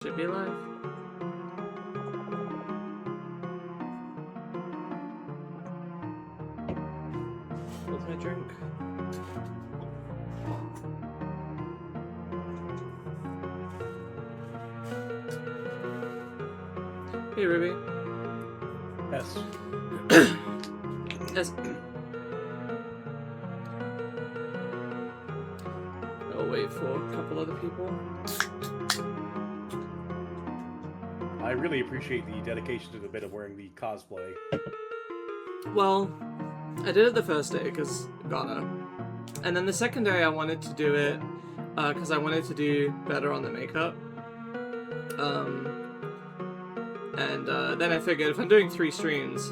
Should be live. What's my drink? Hey, Ruby. Yes. Yes. I'll wait for a couple other people. I really appreciate the dedication to the bit of wearing the cosplay. Well, I did it the first day because gotta, and then the second day I wanted to do it because I wanted to do better on the makeup. And then I figured if I'm doing 3 streams,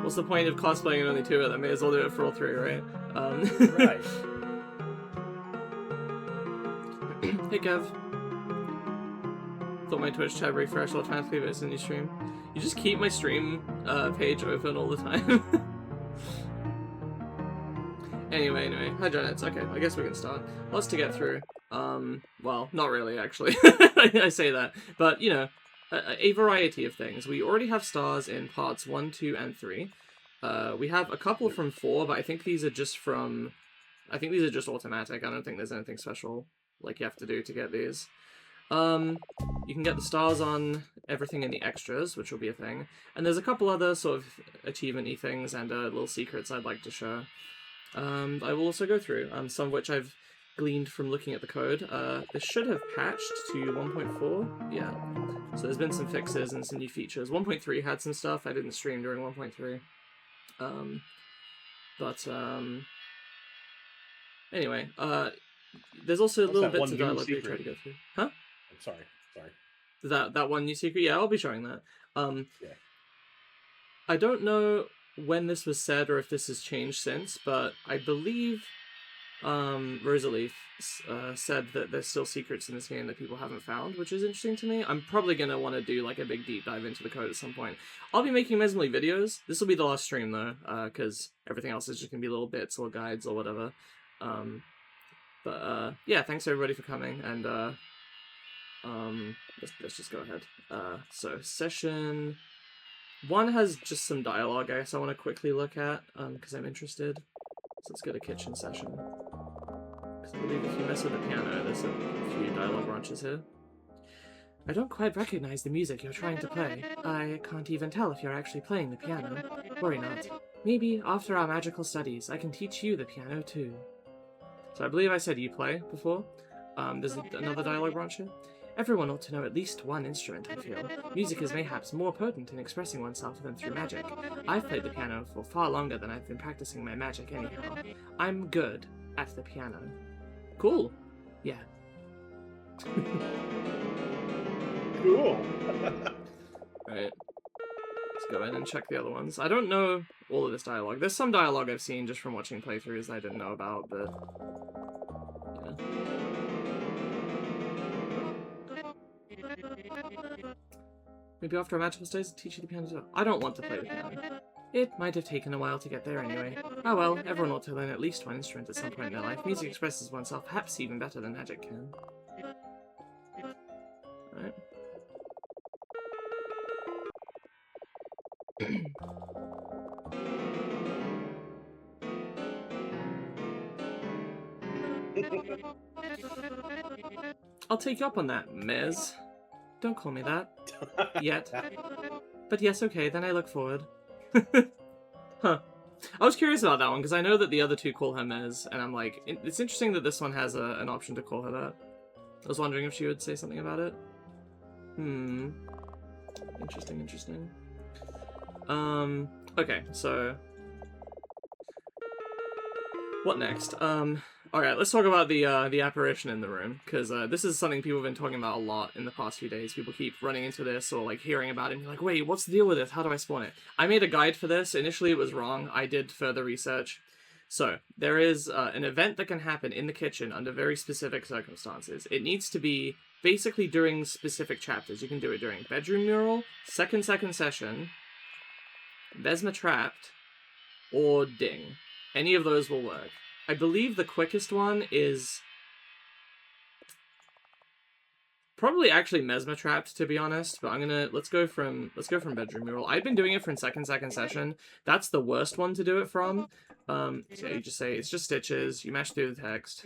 what's the point of cosplaying in only 2 of them? May as well do it for all 3, right? Right. Hey, Kev. Thought my Twitch tab refreshed automatically, but it's a new stream. You just keep my stream page open all the time. Anyway. Hi, Janets. Okay, I guess we can start. Lots to get through. Well, not really, actually. I say that. But, you know, a variety of things. We already have stars in parts 1, 2, and 3. We have a couple from 4, but I think these are just from... I think these are just automatic. I don't think there's anything special like you have to do to get these. You can get the stars on everything in the extras, which will be a thing. And there's a couple other sort of achievement-y things and little secrets I'd like to show. I will also go through, some of which I've gleaned from looking at the code. This should have patched to 1.4, yeah. So there's been some fixes and some new features. 1.3 had some stuff, I didn't stream during 1.3. Anyway, there's also little bits of dialogue we try to go through. Huh? I'm sorry. That one new secret? Yeah, I'll be showing that. Yeah. I don't know when this was said or if this has changed since, but I believe Rosalie said that there's still secrets in this game that people haven't found, which is interesting to me. I'm probably going to want to do like a big deep dive into the code at some point. I'll be making Mesmalie videos. This will be the last stream though, because everything else is just going to be little bits or guides or whatever. Yeah, thanks everybody for coming, and let's just go ahead. So session 1 has just some dialogue, I guess I want to quickly look at, because I'm interested. So let's go to kitchen session. Because I believe if you mess with the piano, there's a few dialogue branches here. I don't quite recognize the music you're trying to play. I can't even tell if you're actually playing the piano. Worry not. Maybe after our magical studies, I can teach you the piano too. So I believe I said you play before. There's another dialogue branch here. Everyone ought to know at least one instrument, I feel. Music is mayhaps more potent in expressing oneself than through magic. I've played the piano for far longer than I've been practicing my magic anyhow. I'm good at the piano. Cool. Yeah. Cool. Right. Let's go in and check the other ones. I don't know all of this dialogue. There's some dialogue I've seen just from watching playthroughs I didn't know about, but... yeah. Maybe after a magical stage, teach you the piano. I don't want to play the piano. It might have taken a while to get there anyway. Oh well, everyone ought to learn at least one instrument at some point in their life. Music expresses oneself perhaps even better than magic can. Alright. I'll take you up on that, Mez. Don't call me that. Yet. But yes, okay, then I look forward. Huh. I was curious about that one, because I know that the other two call her Mez, and I'm like, it's interesting that this one has an option to call her that. I was wondering if she would say something about it. Interesting. Okay, so... what next? Alright, let's talk about the apparition in the room, because this is something people have been talking about a lot in the past few days. People keep running into this, or like hearing about it, and you're like, wait, what's the deal with this? How do I spawn it? I made a guide for this. Initially it was wrong. I did further research. So, there is an event that can happen in the kitchen under very specific circumstances. It needs to be basically during specific chapters. You can do it during bedroom mural, second session, Vesma trapped, or ding. Any of those will work. I believe the quickest one is Probably actually Mesma trapped, to be honest, but let's go from bedroom mural. I've been doing it from second session. That's the worst one to do it from. So yeah, you just say it's just stitches, you mash through the text.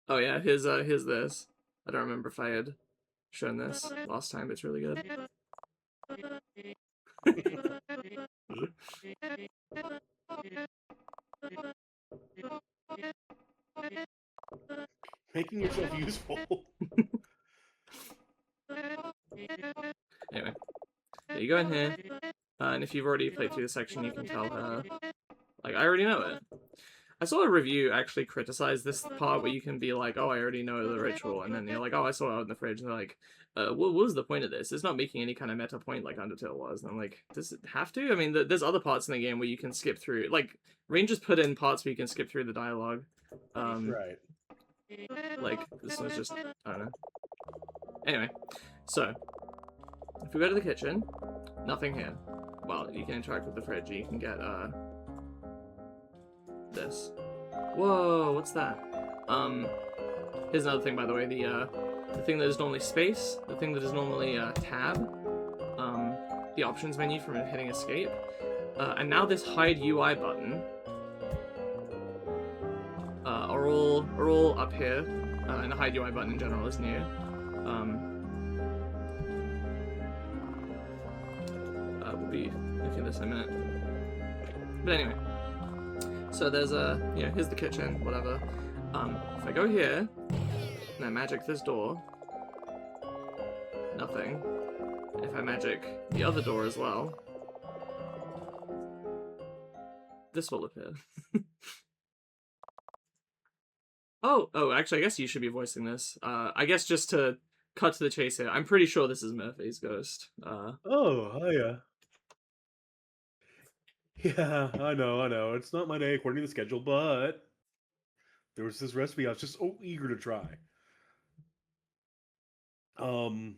Oh yeah, here's this. I don't remember if I had shown this last time, but it's really good. Making yourself useful. Anyway, there you go in here. And if you've already played through the section, you can tell her, like, I already know it. I saw a review actually criticize this part where you can be like, oh, I already know the ritual, and then you're like, oh, I saw it out in the fridge, and they're like, what was the point of this? It's not making any kind of meta point like Undertale was. And I'm like, does it have to? I mean, there's other parts in the game where you can skip through, like, Rangers put in parts where you can skip through the dialogue. Right. Like, this was just, I don't know. Anyway, so, if we go to the kitchen, nothing here. Well, you can interact with the fridge, you can get, this. Whoa, what's that? Here's another thing, by the way, the thing that is normally space, the thing that is normally, tab, the options menu from hitting escape, and now this hide UI button, are all up here, and the hide UI button in general is new. We'll be looking at this in a minute. But anyway, so there's here's the kitchen, whatever. If I go here, and I magic this door, nothing. If I magic the other door as well, this will appear. Oh, actually, I guess you should be voicing this. I guess just to cut to the chase here, I'm pretty sure this is Murphy's ghost. Oh, hiya. Yeah, I know. It's not my day according to the schedule, but there was this recipe I was just so eager to try. Can't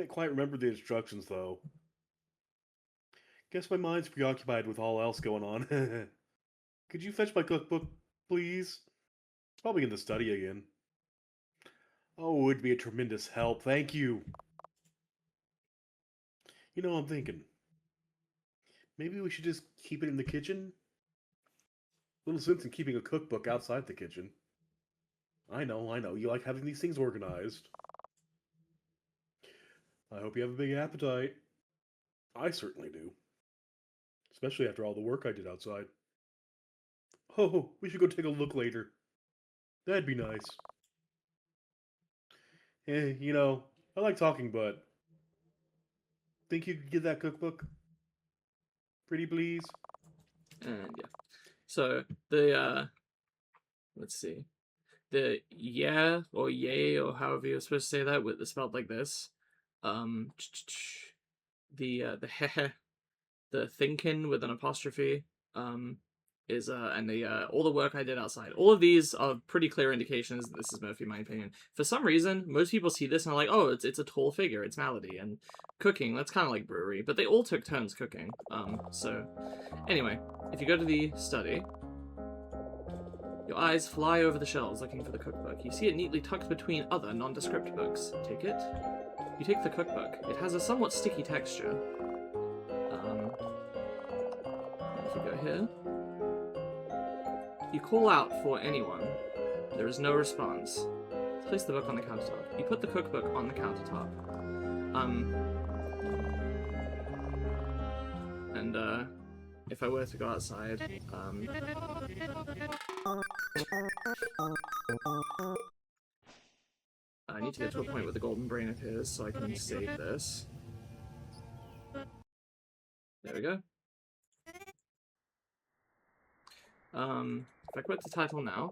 quite remember the instructions though. Guess my mind's preoccupied with all else going on. Could you fetch my cookbook, please? It's probably in the study again. Oh, it'd be a tremendous help. Thank you. You know, I'm thinking. Maybe we should just keep it in the kitchen? Little sense in keeping a cookbook outside the kitchen. I know. You like having these things organized. I hope you have a big appetite. I certainly do. Especially after all the work I did outside. Oh, we should go take a look later. That'd be nice. I like talking, but think you could get that cookbook? Pretty please? And yeah. So the let's see. The yeah or yay or however you're supposed to say that with spelled like this. The heh, the thinking with an apostrophe, is and the all the work I did outside. All of these are pretty clear indications that this is Murphy, in my opinion. For some reason, most people see this and are like, oh, it's a tall figure, it's Malady, and cooking, that's kind of like brewery, but they all took turns cooking. So anyway, if you go to the study, your eyes fly over the shelves looking for the cookbook. You see it neatly tucked between other nondescript books. Take it. You take the cookbook. It has a somewhat sticky texture. If you go here, you call out for anyone. There is no response. Place the book on the countertop. You put the cookbook on the countertop. And if I were to go outside, I need to get to a point where the golden brain appears so I can save this. There we go. If I quit the title now,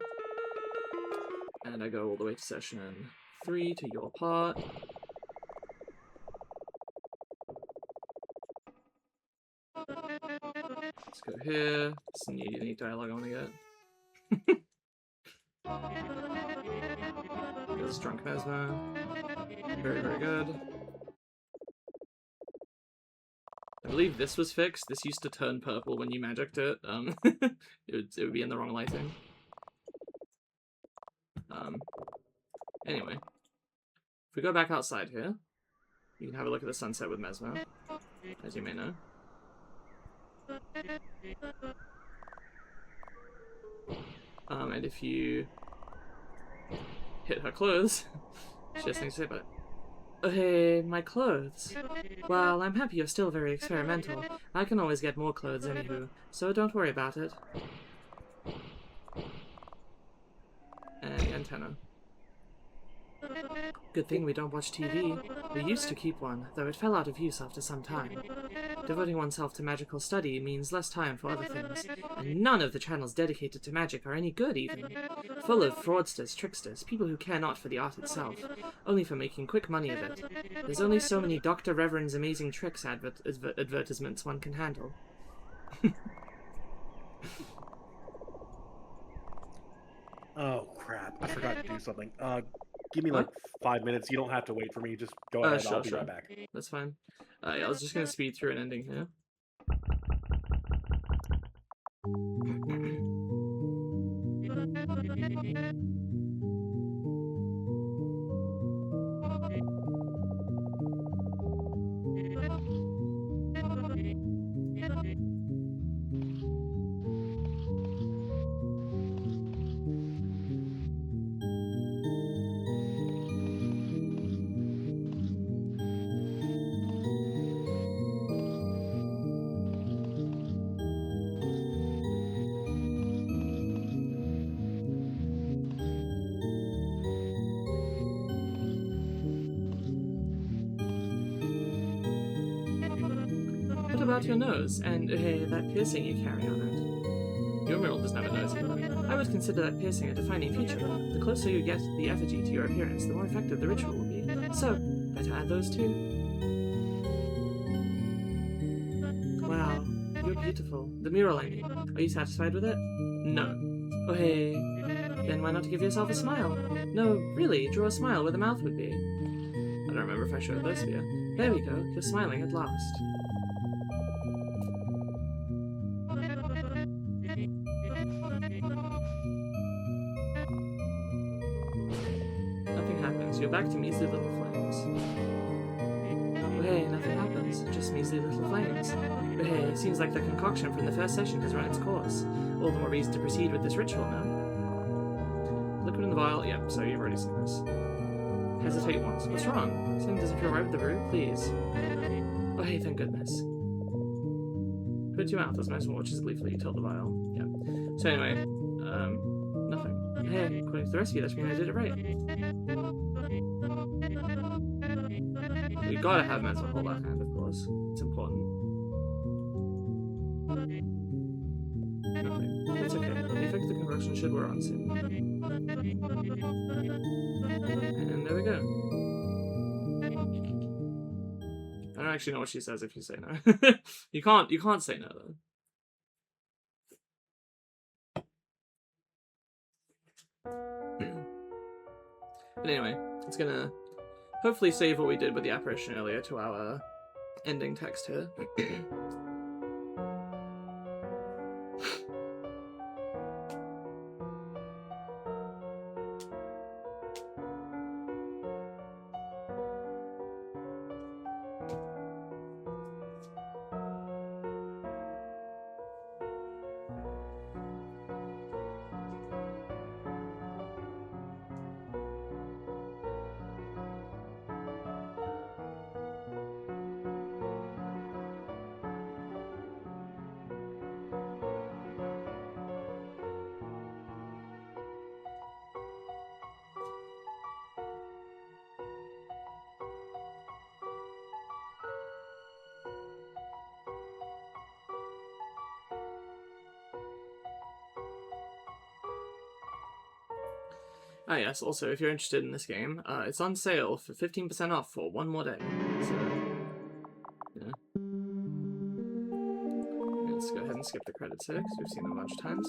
and I go all the way to session 3 to your part. Let's go here. Some unique dialogue I want to get. There's Drunk Mesma. Very, very good. I believe this was fixed. This used to turn purple when you magicked it. It would be in the wrong lighting. Anyway. If we go back outside here, you can have a look at the sunset with Mesma, as you may know. And if you hit her clothes, she has things to say about it. Oh, hey, my clothes. Well, I'm happy you're still very experimental. I can always get more clothes anywho, so don't worry about it. And the antenna. Good thing we don't watch TV. We used to keep one, though it fell out of use after some time. Devoting oneself to magical study means less time for other things, and none of the channels dedicated to magic are any good, even. Full of fraudsters, tricksters, people who care not for the art itself, only for making quick money of it. There's only so many Dr. Reverend's Amazing Tricks advertisements one can handle. Oh, crap. I forgot to do something. Give me like 5 minutes. You don't have to wait for me. Just go ahead. Sure, I'll be right back. That's fine. Yeah, I was just gonna speed through an ending here. What about your nose, and that piercing you carry on it? Your mural doesn't have a nose either. I would consider that piercing a defining feature. The closer you get the effigy to your appearance, the more effective the ritual will be. So, better add those too. Wow, you're beautiful. The mural, I mean. Are you satisfied with it? No. Oh hey. Then why not give yourself a smile? No, really, draw a smile where the mouth would be. I don't remember if I showed this here. There we go, you're smiling at last. Nothing happens. You're back to measly little flames. Oh hey, nothing happens. Just measly little flames. Oh hey, seems like the concoction from the first session has run its course. All the more reason to proceed with this ritual now. Liquid in the vial. Yep, so you've already seen this. Hesitate once. What's wrong? Something doesn't feel right with the brew? Please. Oh hey, thank goodness. Put it to your mouth as Mesmalie watches gleefully. You tilt the vial. Yeah. So anyway, nothing. Hey, according to the recipe, that means I did it right. We gotta have Mesmalie hold that hand, of course. It's important. Nothing. It's okay. The effect of the concoction should wear on soon. And there we go. I don't actually know what she says if you say no. You can't say no though. But anyway, it's gonna hopefully save what we did with the apparition earlier to our ending text here. Ah yes, also, if you're interested in this game, it's on sale for 15% off for one more day. So, yeah. Let's go ahead and skip the credits here, because we've seen them a bunch of times.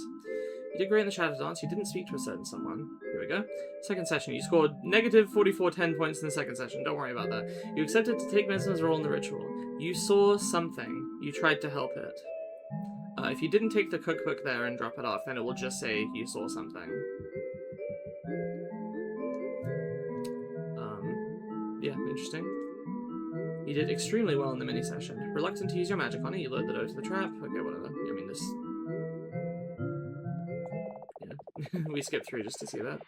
You did great in the Shadow Dance, you didn't speak to a certain someone. Here we go. Second session, you scored negative 44 10 points in the second session, don't worry about that. You accepted to take Mesma's role in the ritual. You saw something. You tried to help it. If you didn't take the cookbook there and drop it off, then it will just say you saw something. Yeah, interesting. You did extremely well in the mini-session. Reluctant to use your magic on it, you load the door to the trap. Okay, whatever. I mean, this... Yeah. We skipped through just to see that.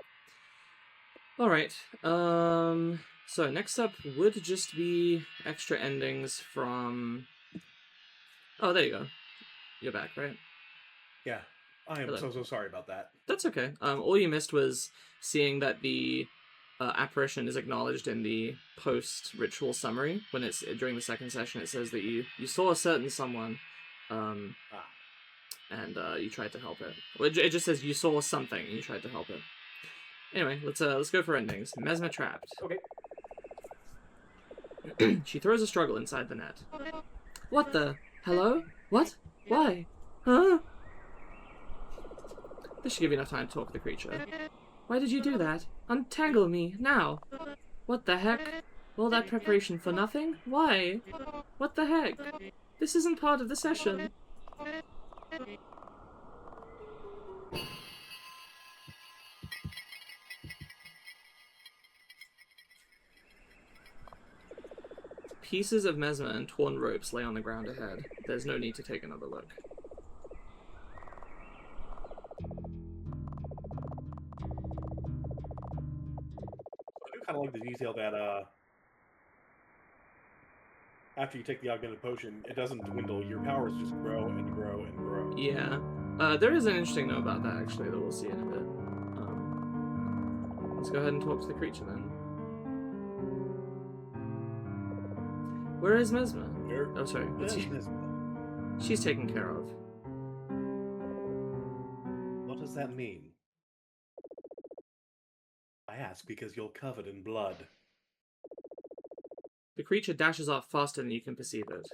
Alright, so next up would just be extra endings from... Oh, there you go. You're back, right? Yeah, I am so sorry about that. That's okay. All you missed was seeing that the apparition is acknowledged in the post-ritual summary. When it's during the second session, it says that you saw a certain someone, and you tried to help it. Well, it just says you saw something and you tried to help it. Anyway, let's go for endings. Mesma trapped. Okay. She throws a struggle inside the net. What the? Hello? What? Why? Huh? This should give you enough time to talk to the creature. Why did you do that? Untangle me, now! What the heck? All that preparation for nothing? Why? What the heck? This isn't part of the session. Pieces of Mesma and torn ropes lay on the ground ahead. There's no need to take another look. I do kind of like the detail that after you take the augmented potion, it doesn't dwindle. Your powers just grow and grow and grow. Yeah. There is an interesting note about that, actually, that we'll see in a bit. Let's go ahead and talk to the creature, then. Where is Mesma? Oh, sorry. What's Mesma? She's taken care of. What does that mean? I ask because you're covered in blood. The creature dashes off faster than you can perceive it.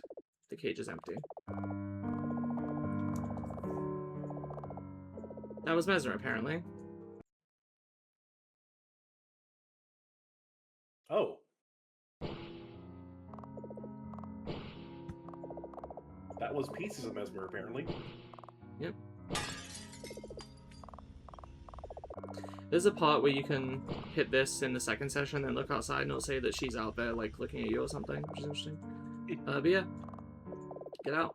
The cage is empty. That was Mesmer, apparently. Oh. That was pieces of Mesmer, apparently. Yep. There's a part where you can hit this in the second session and look outside and it'll say that she's out there, like, looking at you or something, which is interesting. But yeah. Get out.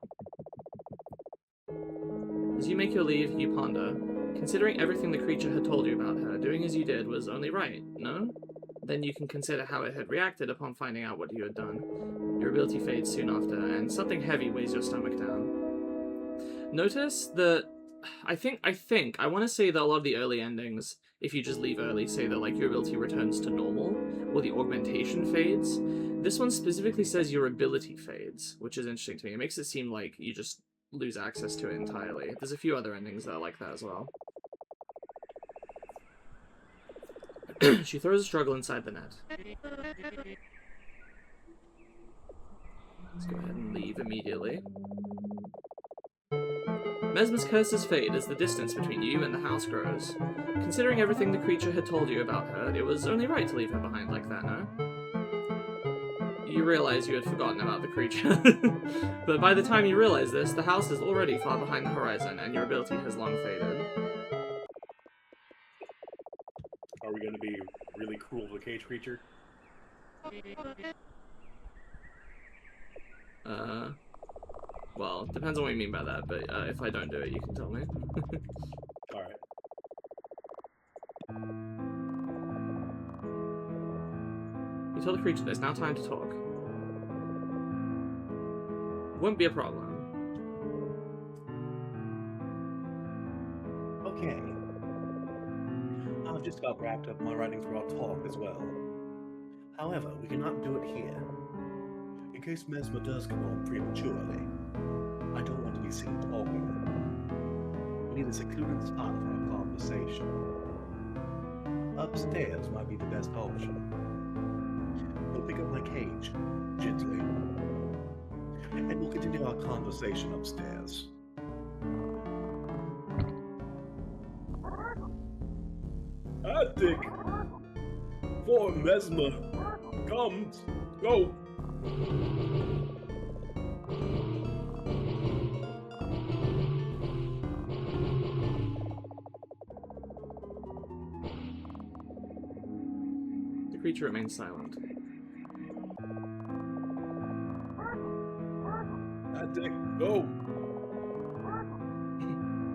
As you make your leave, you ponder. Considering everything the creature had told you about her, doing as you did was only right, no? Then you can consider how it had reacted upon finding out what you had done. Your ability fades soon after, and something heavy weighs your stomach down. Notice that I want to say that a lot of the early endings, if you just leave early, say that like your ability returns to normal, or the augmentation fades. This one specifically says your ability fades, which is interesting to me. It makes it seem like you just lose access to it entirely. There's a few other endings that are like that as well. She throws a struggle inside the net. Let's go ahead and leave immediately. Mesmer's curses fade as the distance between you and the house grows. Considering everything the creature had told you about her, it was only right to leave her behind like that, no? You realize you had forgotten about the creature. But by the time you realize this, the house is already far behind the horizon, and your ability has long faded. Are we going to be really cruel to the cage creature? Well, depends on what you mean by that, but if I don't do it, you can tell me. Alright. You tell the creature there's now time to talk. Won't be a problem. Okay. I've just about wrapped up my writing for our talk as well. However, we cannot do it here. In case Mesmer does come on prematurely, I don't want to be seen talking. We need a secluded spot for a conversation. Upstairs might be the best option. We'll pick up my cage, gently, and we'll continue our conversation upstairs. Attic! For Mesmer comes, go! creature remains silent. Dick, go!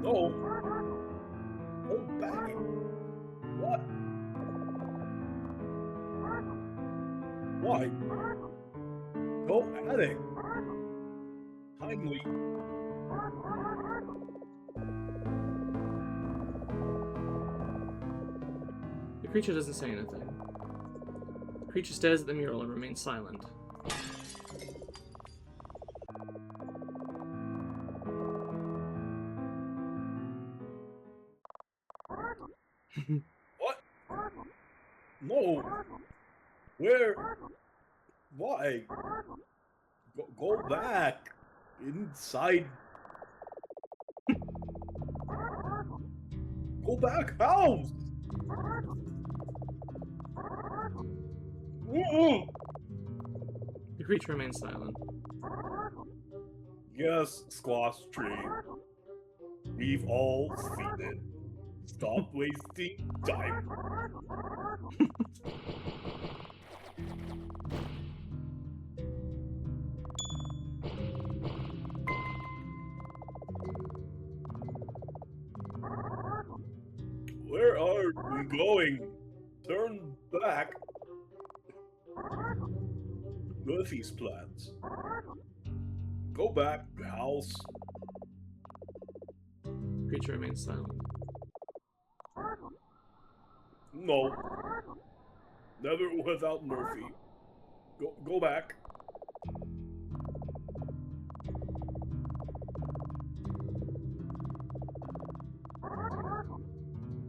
No! Go back! What? Why? Go at it! Kindly! The creature doesn't say anything. The creature stares at the mural and remains silent. What? No! Where? Why? Go back! Inside! Go back, house! The creature remains silent. Yes, squash tree. We've all seen it. Stop wasting time. Where are we going? Turn back. Murphy's plans. Go back, house. The creature remains silent. No. Never without Murphy. Go back.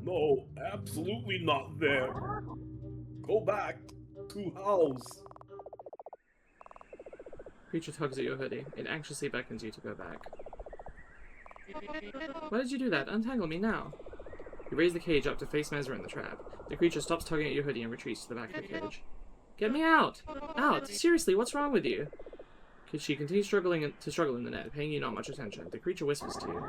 No, absolutely not there. Go back to house. Creature tugs at your hoodie. It anxiously beckons you to go back. Why did you do that? Untangle me now. You raise the cage up to face Mesmer in the trap. The creature stops tugging at your hoodie and retreats to the back of the cage. Get me out! Out! Seriously, what's wrong with you? She continues to struggle in the net, paying you not much attention. The creature whispers to you.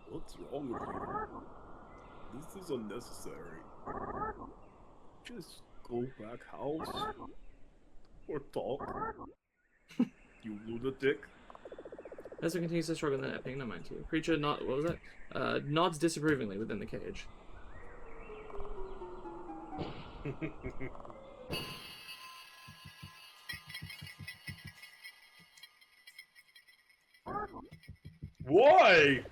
What's wrong with you? This is unnecessary. Just go back house. Or talk. You lunatic. Mesmer continues to struggle in the net, paying no mind to you. Creature what was that? Nods disapprovingly within the cage. Why?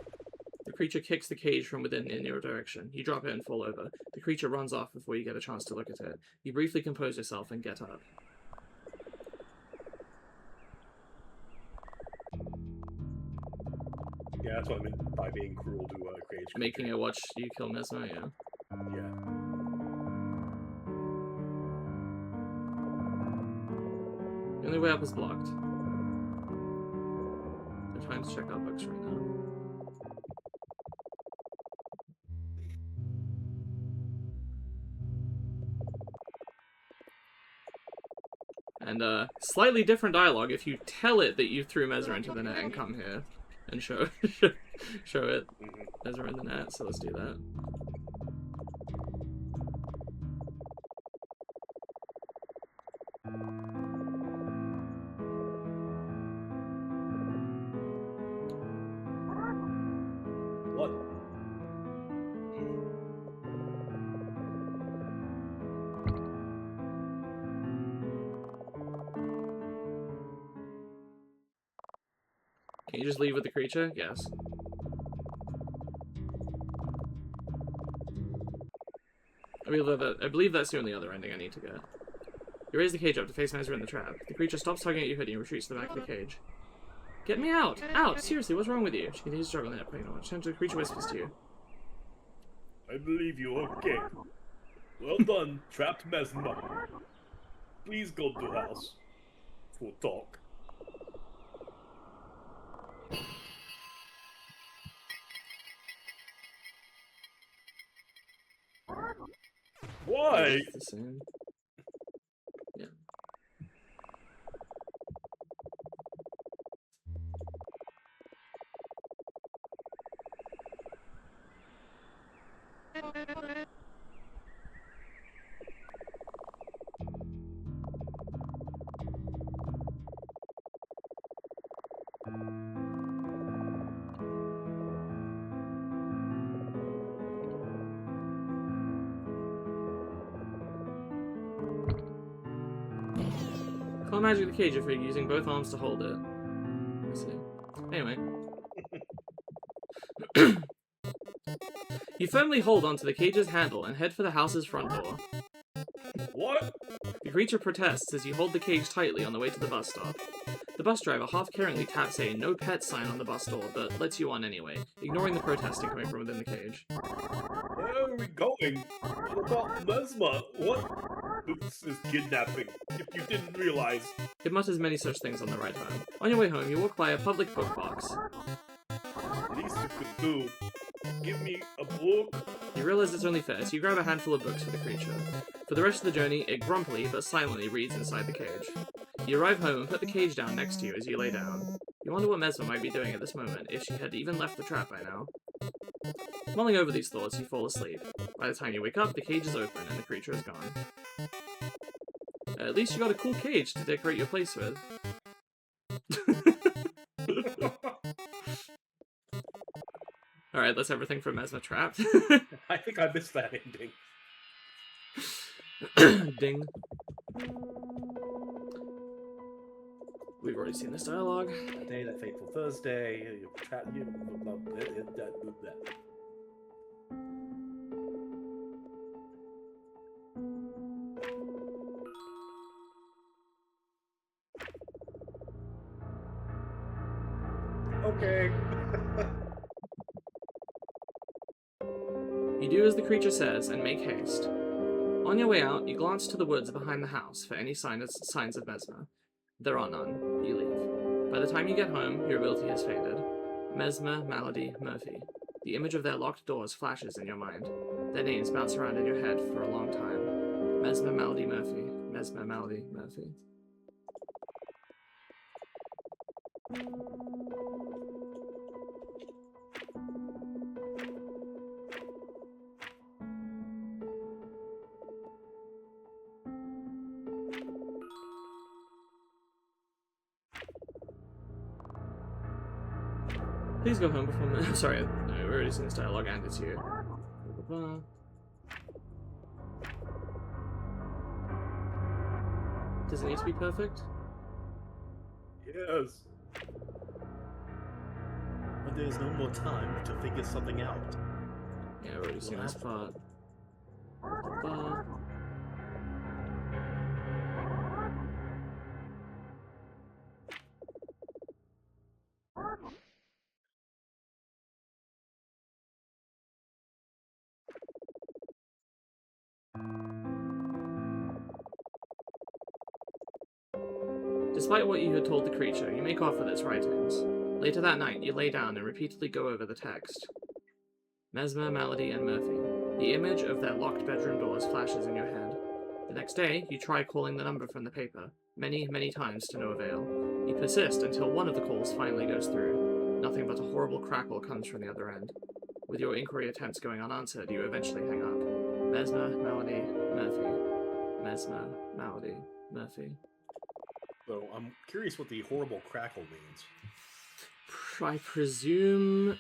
The creature kicks the cage from within in your direction. You drop it and fall over. The creature runs off before you get a chance to look at it. You briefly compose yourself and get up. Yeah, that's what I meant by being cruel to a cage. Making it watch you kill Mesmer, yeah. Yeah. The only way up is blocked. They're trying to check out books right now. And slightly different dialogue if you tell it that you threw Mesmer into the net and come here and show show it Mesmer in the net, so let's do that. What? Can you just leave with the creature? Yes. I believe that's the only other ending I need to get. You raise the cage up to face Mesmer in the trap. The creature stops tugging at your hoodie and retreats to the back of the cage. Get me out! Out! Seriously, what's wrong with you? She continues struggling at paying no attention to the creature whispers to you. I believe you, okay. Well done, trapped Mesmer. Please go to house. For talk. Why? It's the same. Yeah. Can't magic the cage if you're using both arms to hold it. I see. Anyway. You firmly hold onto the cage's handle and head for the house's front door. What? The creature protests as you hold the cage tightly on the way to the bus stop. The bus driver half-caringly taps a "No Pets" sign on the bus door, but lets you on anyway, ignoring the protesting coming from within the cage. Where are we going? What about Mesma? What? This is kidnapping, if you didn't realize. It mutters many such things on the ride home. On your way home, you walk by a public book box. At least you could do. Give me a book. You realize it's only fair, so you grab a handful of books for the creature. For the rest of the journey, it grumpily but silently reads inside the cage. You arrive home and put the cage down next to you as you lay down. You wonder what Mesma might be doing at this moment, if she had even left the trap by now. Mulling over these thoughts, you fall asleep. By the time you wake up, the cage is open and the creature is gone. At least you got a cool cage to decorate your place with. Alright, that's everything from Mesma Trapped. I think I missed that ending. Ding. We've already seen this dialogue. That day, that fateful Thursday. Okay. You do as the creature says and make haste. On your way out, you glance to the woods behind the house for any signs of Mesma. There are none. You leave. By the time you get home, your ability has faded. Mesma, Malady, Murphy. The image of their locked doors flashes in your mind. Their names bounce around in your head for a long time. Mesma, Malady, Murphy. Mesma, Malady, Murphy. Please go home before... Sorry, no, we've already seen this dialogue and it's here. Does it need to be perfect? Yes. But there's no more time to figure something out. Yeah, we've already seen this part. Despite what you had told the creature, you make off with its writings. Later that night, you lay down and repeatedly go over the text. Mesma, Malady, and Murphy. The image of their locked bedroom doors flashes in your head. The next day, you try calling the number from the paper, many, many times to no avail. You persist until one of the calls finally goes through. Nothing but a horrible crackle comes from the other end. With your inquiry attempts going unanswered, you eventually hang up. Mesma, Malady, Murphy. Mesma, Malady, Murphy. So I'm curious what the horrible crackle means. I presume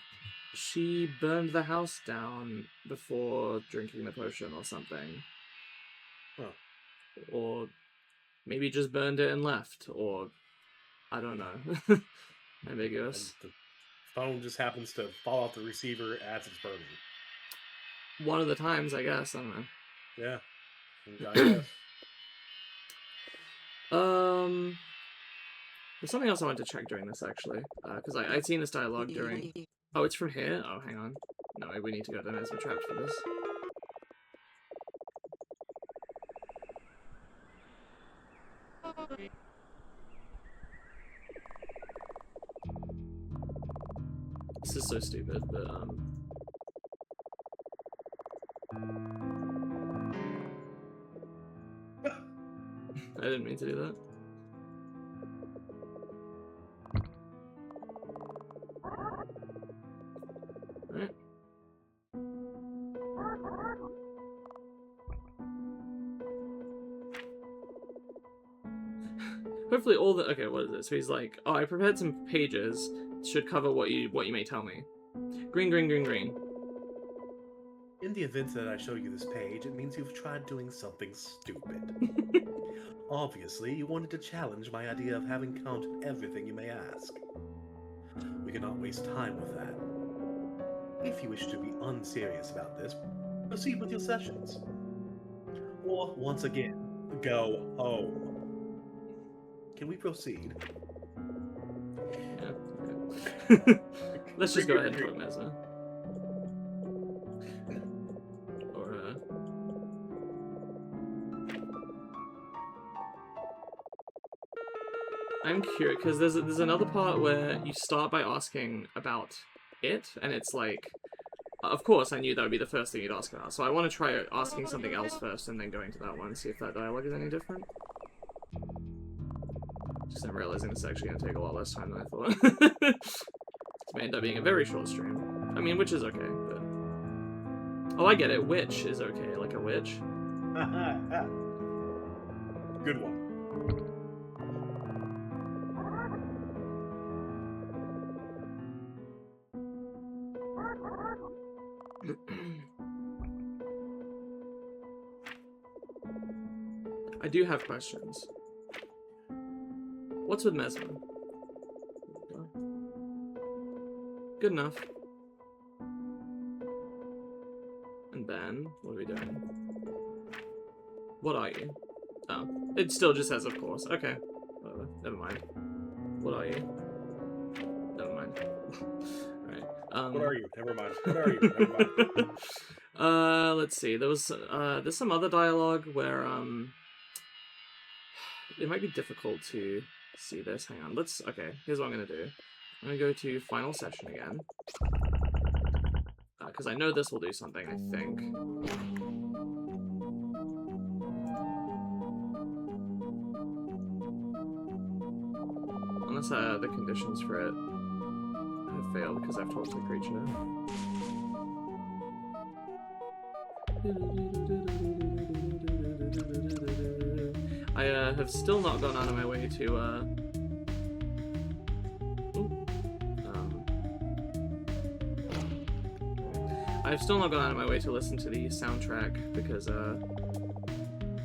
she burned the house down before drinking the potion or something. Huh. Or maybe just burned it and left, or I don't know. Ambiguous. And the phone just happens to fall off the receiver as it's burning. One of the times, I guess. I don't know. Yeah. I guess. There's something else I wanted to check during this, actually. Because I'd seen this dialogue during... Oh, it's from here? Oh, hang on. No, we need to go to Mesma Trapped for this. This is so stupid, but, I didn't mean to do that. Alright. Hopefully all the... Okay, what is it? So he's like, oh, I prepared some pages. Should cover what you may tell me. Green, green, green, green. In the event that I show you this page, it means you've tried doing something stupid. Obviously, you wanted to challenge my idea of having counted everything you may ask. We cannot waste time with that. If you wish to be unserious about this, proceed with your sessions. Or, once again, go home. Can we proceed? Yeah, okay. Let's just go ahead and talk Mesma. Or, I'm curious, because there's another part where you start by asking about it, and it's like, of course I knew that would be the first thing you'd ask about, so I want to try asking something else first and then going to that one, see if that dialogue is any different. Just I'm realizing this is actually going to take a lot less time than I thought. This may end up being a very short stream. I mean, which is okay, but... Oh, I get it. Witch is okay, like a witch. Good one. I do have questions. What's with Mesma? Good enough. And then, what are we doing? What are you? Oh, it still just says, of course. Okay, whatever. Never mind. What are you? Never mind. Alright. What are you? Never mind. What are you? Never mind. Let's see. There's some other dialogue where, it might be difficult to see this. Hang on. Okay, here's what I'm gonna do. I'm gonna go to final session again. Because I know this will do something, I think. Unless the conditions for it have failed because I've talked to the creature. I have still not gone out of my way to I've still not gone out of my way to listen to the soundtrack because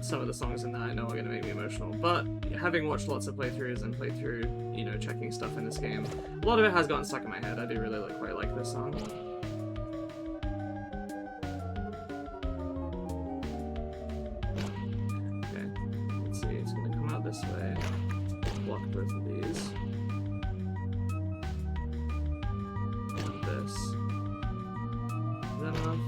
some of the songs in that I know are going to make me emotional. But having watched lots of playthroughs and played through, you know, checking stuff in this game, a lot of it has gotten stuck in my head. I do really quite like this song. Okay, let's see. It's going to come out this way. Block both of these. And this. Is that enough?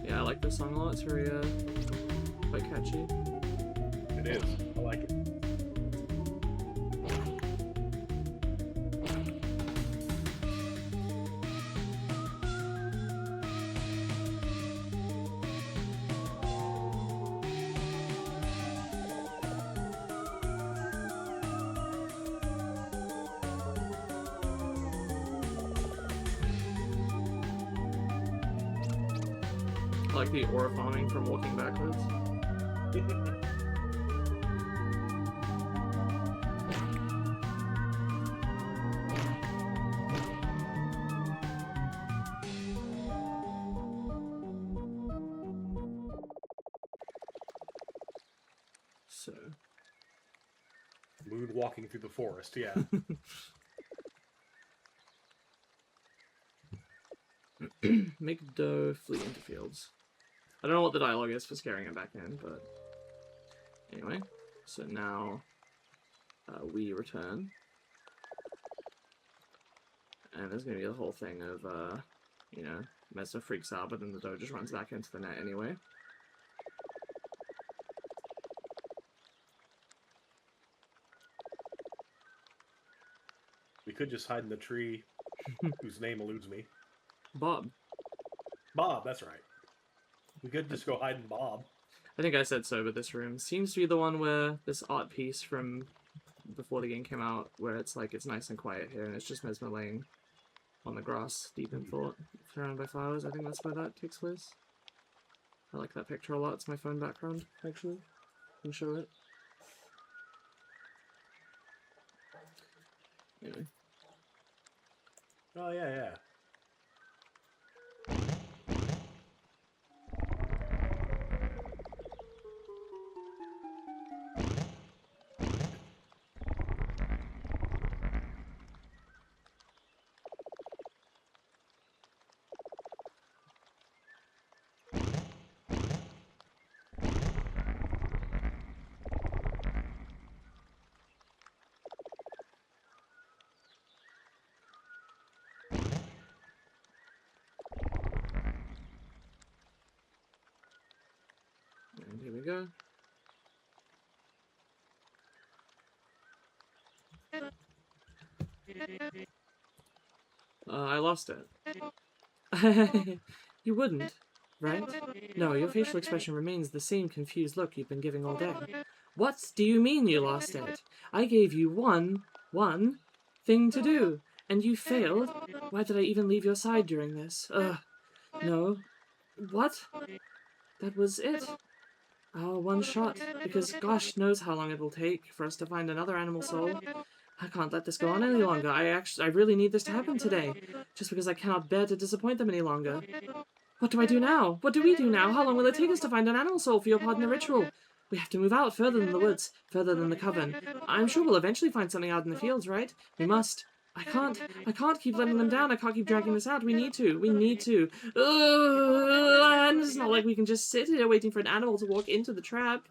Yeah, I like this song a lot. It's very, quite catchy. It is. I like it. I like the aura farming from walking backwards. So. Moonwalking through the forest, yeah. Make dough, flee into fields. I don't know what the dialogue is for scaring it back in, but anyway. So now we return, and there's gonna be the whole thing of you know, Mesma freaks out, but then the dough just runs back into the net anyway. We could just hide in the tree whose name eludes me. Bob. Bob, that's right. We could just go hide in Bob. I think I said so, but this room seems to be the one where this art piece from before the game came out, where it's like it's nice and quiet here, and it's just Mesma laying on the grass, deep in thought, surrounded by flowers. I think that's where that takes place. I like that picture a lot. It's my phone background, actually. I can show it. Anyway. Oh, yeah, yeah. And here we go. I lost it. You wouldn't, right? No, your facial expression remains the same confused look you've been giving all day. What do you mean you lost it? I gave you one thing to do, and you failed? Why did I even leave your side during this? No. What? That was it? Oh, one shot, because gosh knows how long it will take for us to find another animal soul. I can't let this go on any longer. I really need this to happen today, just because I cannot bear to disappoint them any longer. What do I do now? What do we do now? How long will it take us to find an animal soul for your part in the ritual? We have to move out further than the woods, further than the coven. I'm sure we'll eventually find something out in the fields, right? We must. I can't keep letting them down. I can't keep dragging this out. We need to. And it's not like we can just sit here waiting for an animal to walk into the trap.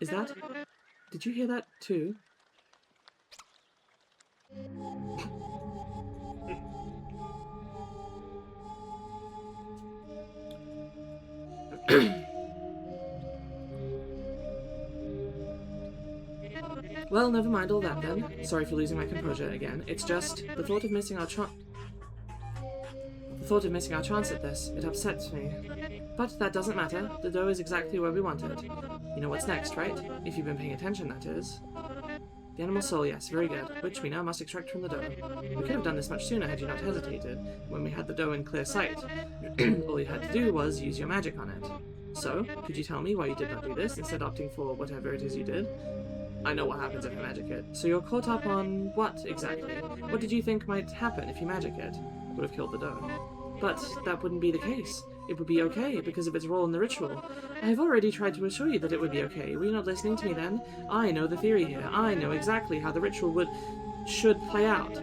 Is that? Did you hear that too? Well, never mind all that then. Sorry for losing my composure again. It's just the thought of missing our chance at this. It upsets me. But that doesn't matter. The dough is exactly where we want it. You know what's next, right? If you've been paying attention, that is. The animal soul, yes, very good, which we now must extract from the dough. We could have done this much sooner had you not hesitated, when we had the dough in clear sight. All you had to do was use your magic on it. So, could you tell me why you did not do this, instead opting for whatever it is you did? I know what happens if you magic it. So you're caught up on what, exactly? What did you think might happen if you magic it? Would have killed the dough. But that wouldn't be the case. It would be okay, because of its role in the ritual. I have already tried to assure you that it would be okay. Were you not listening to me then? I know the theory here. I know exactly how the ritual should play out.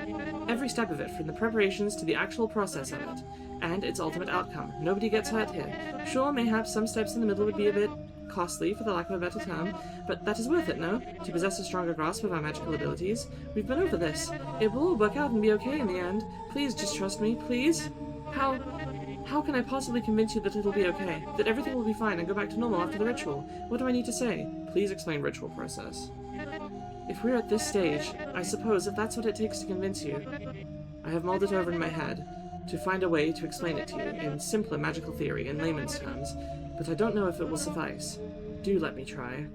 Every step of it, from the preparations to the actual process of it. And its ultimate outcome. Nobody gets hurt here. Sure, mayhaps some steps in the middle would be a bit costly, for the lack of a better term, but that is worth it, no? To possess a stronger grasp of our magical abilities. We've been over this. It will all work out and be okay in the end. Please just trust me, please. How can I possibly convince you that it'll be okay? That everything will be fine and go back to normal after the ritual? What do I need to say? Please explain ritual process. If we're at this stage, I suppose if that's what it takes to convince you, I have mulled it over in my head to find a way to explain it to you in simpler magical theory in layman's terms, but I don't know if it will suffice. Do let me try.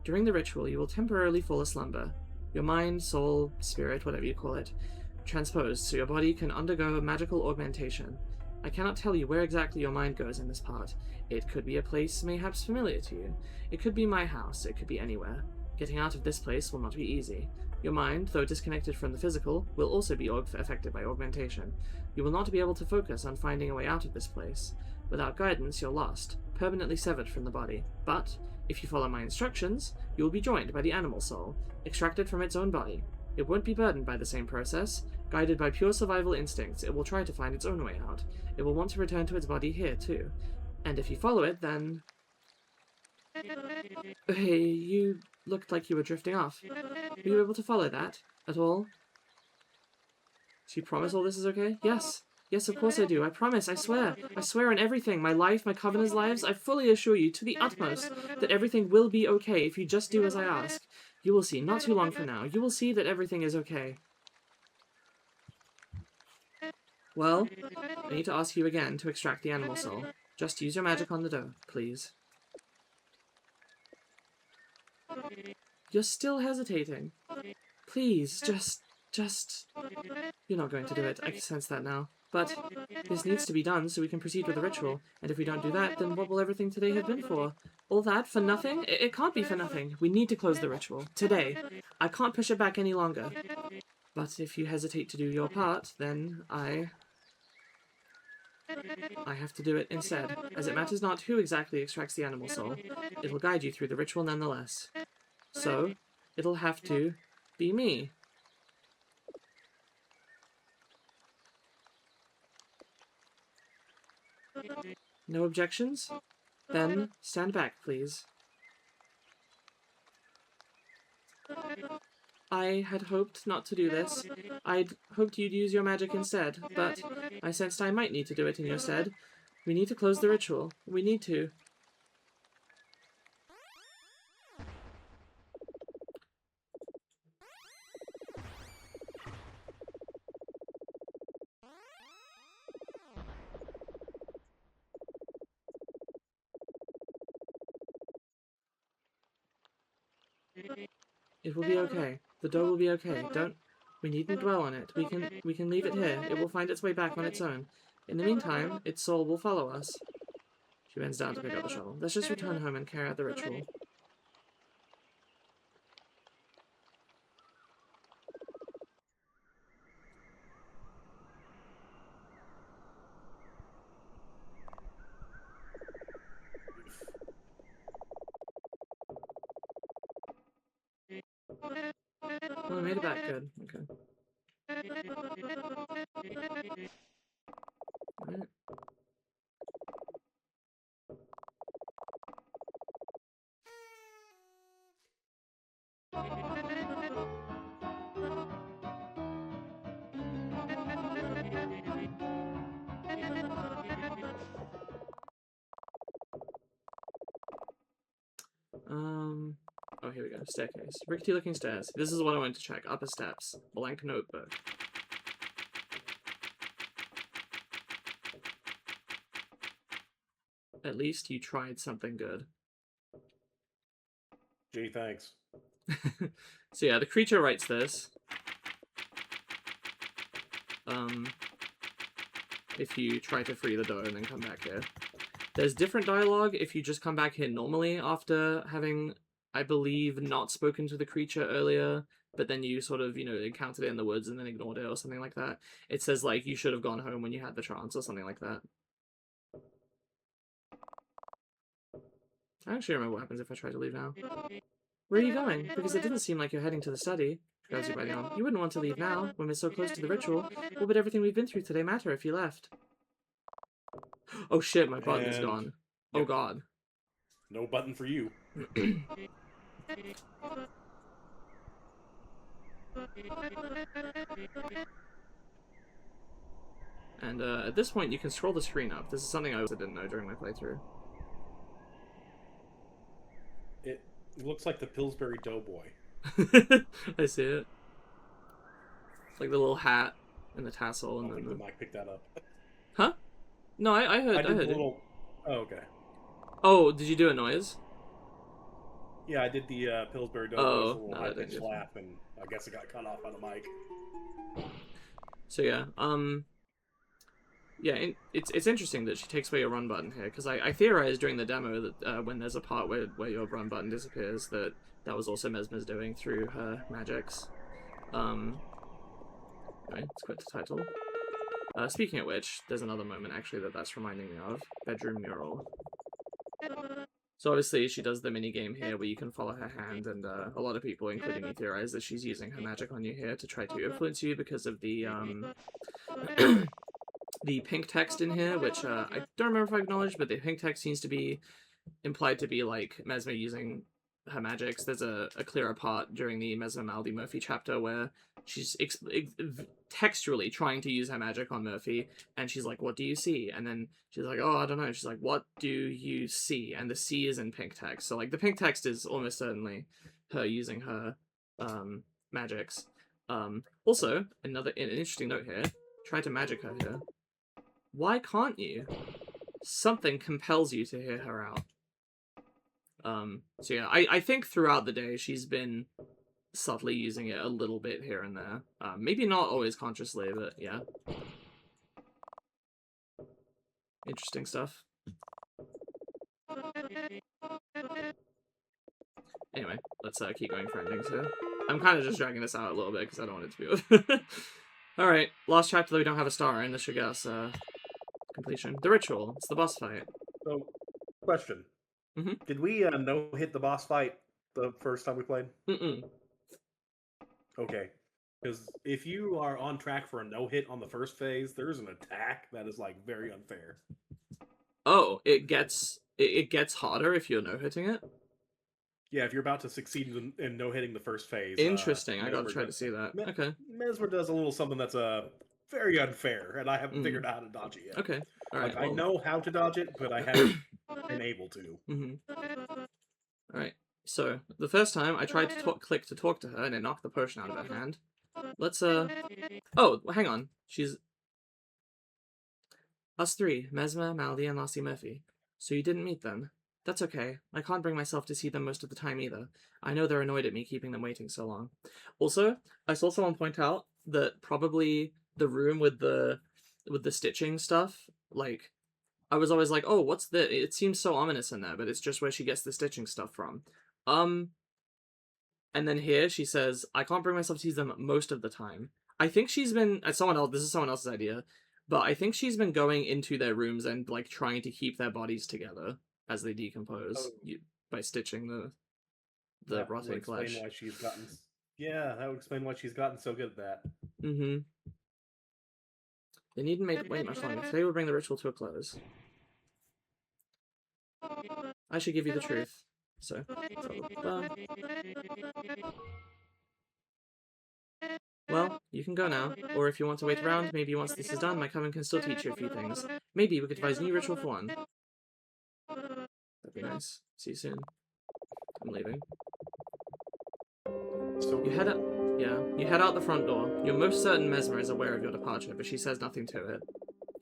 During the ritual, you will temporarily fall aslumber. Your mind, soul, spirit, whatever you call it, transposed so your body can undergo magical augmentation. I cannot tell you where exactly your mind goes in this part. It could be a place mayhaps familiar to you. It could be my house, it could be anywhere. Getting out of this place will not be easy. Your mind, though disconnected from the physical, will also be affected by augmentation. You will not be able to focus on finding a way out of this place. Without guidance, you're lost, permanently severed from the body. But, if you follow my instructions, you will be joined by the animal soul, extracted from its own body. It won't be burdened by the same process. Guided by pure survival instincts, it will try to find its own way out. It will want to return to its body here, too. And if you follow it, then... Hey, you looked like you were drifting off. Were you able to follow that at all? Do you promise all this is okay? Yes. Yes, of course I do. I promise. I swear. I swear on everything. My life, my covenant's lives. I fully assure you, to the utmost, that everything will be okay if you just do as I ask. You will see, not too long from now. You will see that everything is okay. Well, I need to ask you again to extract the animal soul. Just use your magic on the dough, please. You're still hesitating. Please, just... You're not going to do it. I can sense that now. But this needs to be done so we can proceed with the ritual. And if we don't do that, then what will everything today have been for? All that for nothing? It can't be for nothing. We need to close the ritual. Today. I can't push it back any longer. But if you hesitate to do your part, then I have to do it instead. As it matters not who exactly extracts the animal soul, it'll guide you through the ritual nonetheless. So, it'll have to be me. No objections? Then stand back, please. I had hoped not to do this. I'd hoped you'd use your magic instead, but I sensed I might need to do it in your stead. We need to close the ritual. We need to. It will be okay. The door will be okay. We needn't dwell on it. We can leave it here. It will find its way back on its own. In the meantime, its soul will follow us. She bends down to pick up the shovel. Let's just return home and carry out the ritual. Oh, we made it back. Good. Okay. Alright. Oh, here we go. Staircase. Rickety looking stairs. This is what I wanted to check. Upper steps. Blank notebook. At least you tried something good. Gee, thanks. So yeah, the creature writes this. If you try to free the door and then come back here. There's different dialogue if you just come back here normally after having, I believe, not spoken to the creature earlier, but then you sort of, encountered it in the woods and then ignored it or something like that. It says, like, you should have gone home when you had the trance or something like that. I actually remember what happens if I try to leave now. Where are you going? Because it didn't seem like you're heading to the study. She grabs you by the arm. You wouldn't want to leave now, when we're so close to the ritual. What would everything we've been through today matter if you left? Oh shit, my button is gone. Yep. Oh god. No button for you. And at this point, you can scroll the screen up. This is something I also didn't know during my playthrough. It looks like the Pillsbury Doughboy. I see it. It's like the little hat and the tassel. And I then think the mic picked that up. Huh? No, I heard. I heard the little... Oh, okay. Oh, did you do a noise? Yeah, I did the Pillsbury Doughboy's little high-pitched laugh, and I guess it got cut off on the mic. So yeah, yeah, it's interesting that she takes away your run button here, because I theorized during the demo that when there's a part where your run button disappears, that was also Mesma's doing through her magics. Anyway, let's quit the title. Speaking of which, there's another moment actually that's reminding me of. Bedroom mural. So obviously she does the mini-game here where you can follow her hand, and a lot of people, including me, theorize that she's using her magic on you here to try to influence you because of the the pink text in here, which I don't remember if I acknowledged, but the pink text seems to be implied to be like Mesma using her magics. There's a clearer part during the Mesmalie Murphy chapter where she's textually trying to use her magic on Murphy, and she's like, what do you see? And then she's like, oh, I don't know. She's like, what do you see? And the C is in pink text. So like the pink text is almost certainly her using her magics. Also, an interesting note here. Try to magic her here. Why can't you? Something compels you to hear her out. So yeah, I think throughout the day she's been subtly using it a little bit here and there. Maybe not always consciously, but yeah. Interesting stuff. Anyway, let's keep going for endings here. I'm kind of just dragging this out a little bit because I don't want it to be. All right, last chapter that we don't have a star in. This should get us completion. The ritual. It's the boss fight. So, question: Mhm. Did we no hit the boss fight the first time we played? Mm-mm. Okay, because if you are on track for a no hit on the first phase, there's an attack that is like very unfair. Oh, it gets harder if you're no hitting it. Yeah, if you're about to succeed in no hitting the first phase, Interesting. I gotta try to see that. Okay. Mesmer does a little something that's very unfair, and I haven't figured out how to dodge it yet. Okay. All right. Like I Well. know how to dodge it, but I haven't been able to. Mhm. All right. So the first time I tried to click to talk to her, and it knocked the potion out of her hand. Let's Oh, well, hang on. She's us three: Mesmalie, and Lassie Murphy. So you didn't meet them. That's okay. I can't bring myself to see them most of the time either. I know they're annoyed at me keeping them waiting so long. Also, I saw someone point out that probably the room with the stitching stuff, like I was always like, oh, what's the? It seems so ominous in there, but it's just where she gets the stitching stuff from. Um, and then here she says, I can't bring myself to use them most of the time. I think she's been someone else. This is someone else's idea, but I think she's been going into their rooms and like trying to keep their bodies together as they decompose Oh, by stitching the that would rotting explain flesh. why she's gotten. Yeah, that would explain why she's gotten so good at that. Mm-hmm. They needn't wait much longer. Today will bring the ritual to a close. I should give you the truth. So, well, you can go now. Or if you want to wait around, maybe once this is done, my coven can still teach you a few things. Maybe we could devise a new ritual for one. That'd be nice. See you soon. I'm leaving. So You head out. Yeah, you head out the front door. You're most certain Mesmer is aware of your departure, but she says nothing to it.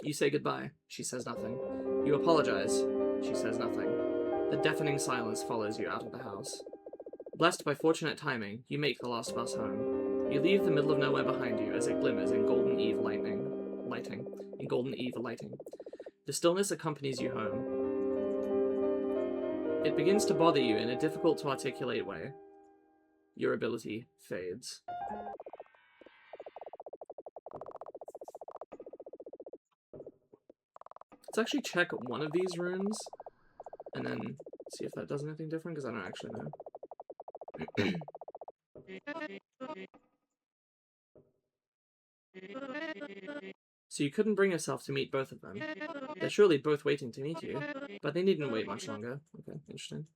You say goodbye. She says nothing. You apologize. She says nothing. The deafening silence follows you out of the house. Blessed by fortunate timing, you make the last bus home. You leave the middle of nowhere behind you as it glimmers in golden eve lighting. In golden eve lighting. The stillness accompanies you home. It begins to bother you in a difficult to articulate way. Your ability fades. Let's actually check one of these rooms and then see if that does anything different, because I don't actually know. So you couldn't bring yourself to meet both of them. They're surely both waiting to meet you, but they needn't wait much longer. Okay, interesting.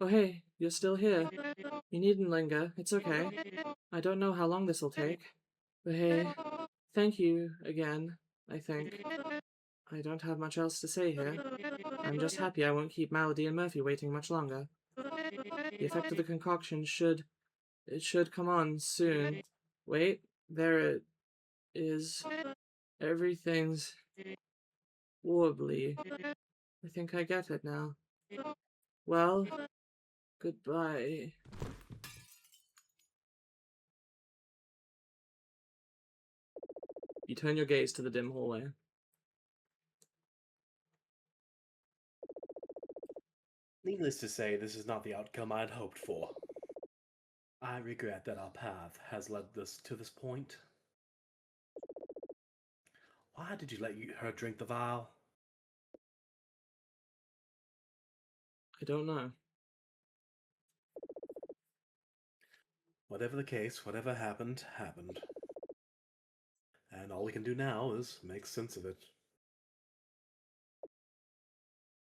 Oh hey, you're still here. You needn't linger, it's okay. I don't know how long this'll take. But hey, thank you again, I think. I don't have much else to say here. I'm just happy I won't keep Malady and Murphy waiting much longer. The effect of the concoction it should come on soon. Wait, there it is. Everything's warbly. I think I get it now. Well, goodbye. You turn your gaze to the dim hallway. needless to say, this is not the outcome I'd hoped for. I regret that our path has led us to this point. Why did you let her drink the vial? I don't know. Whatever the case, whatever happened, happened. And all we can do now is make sense of it.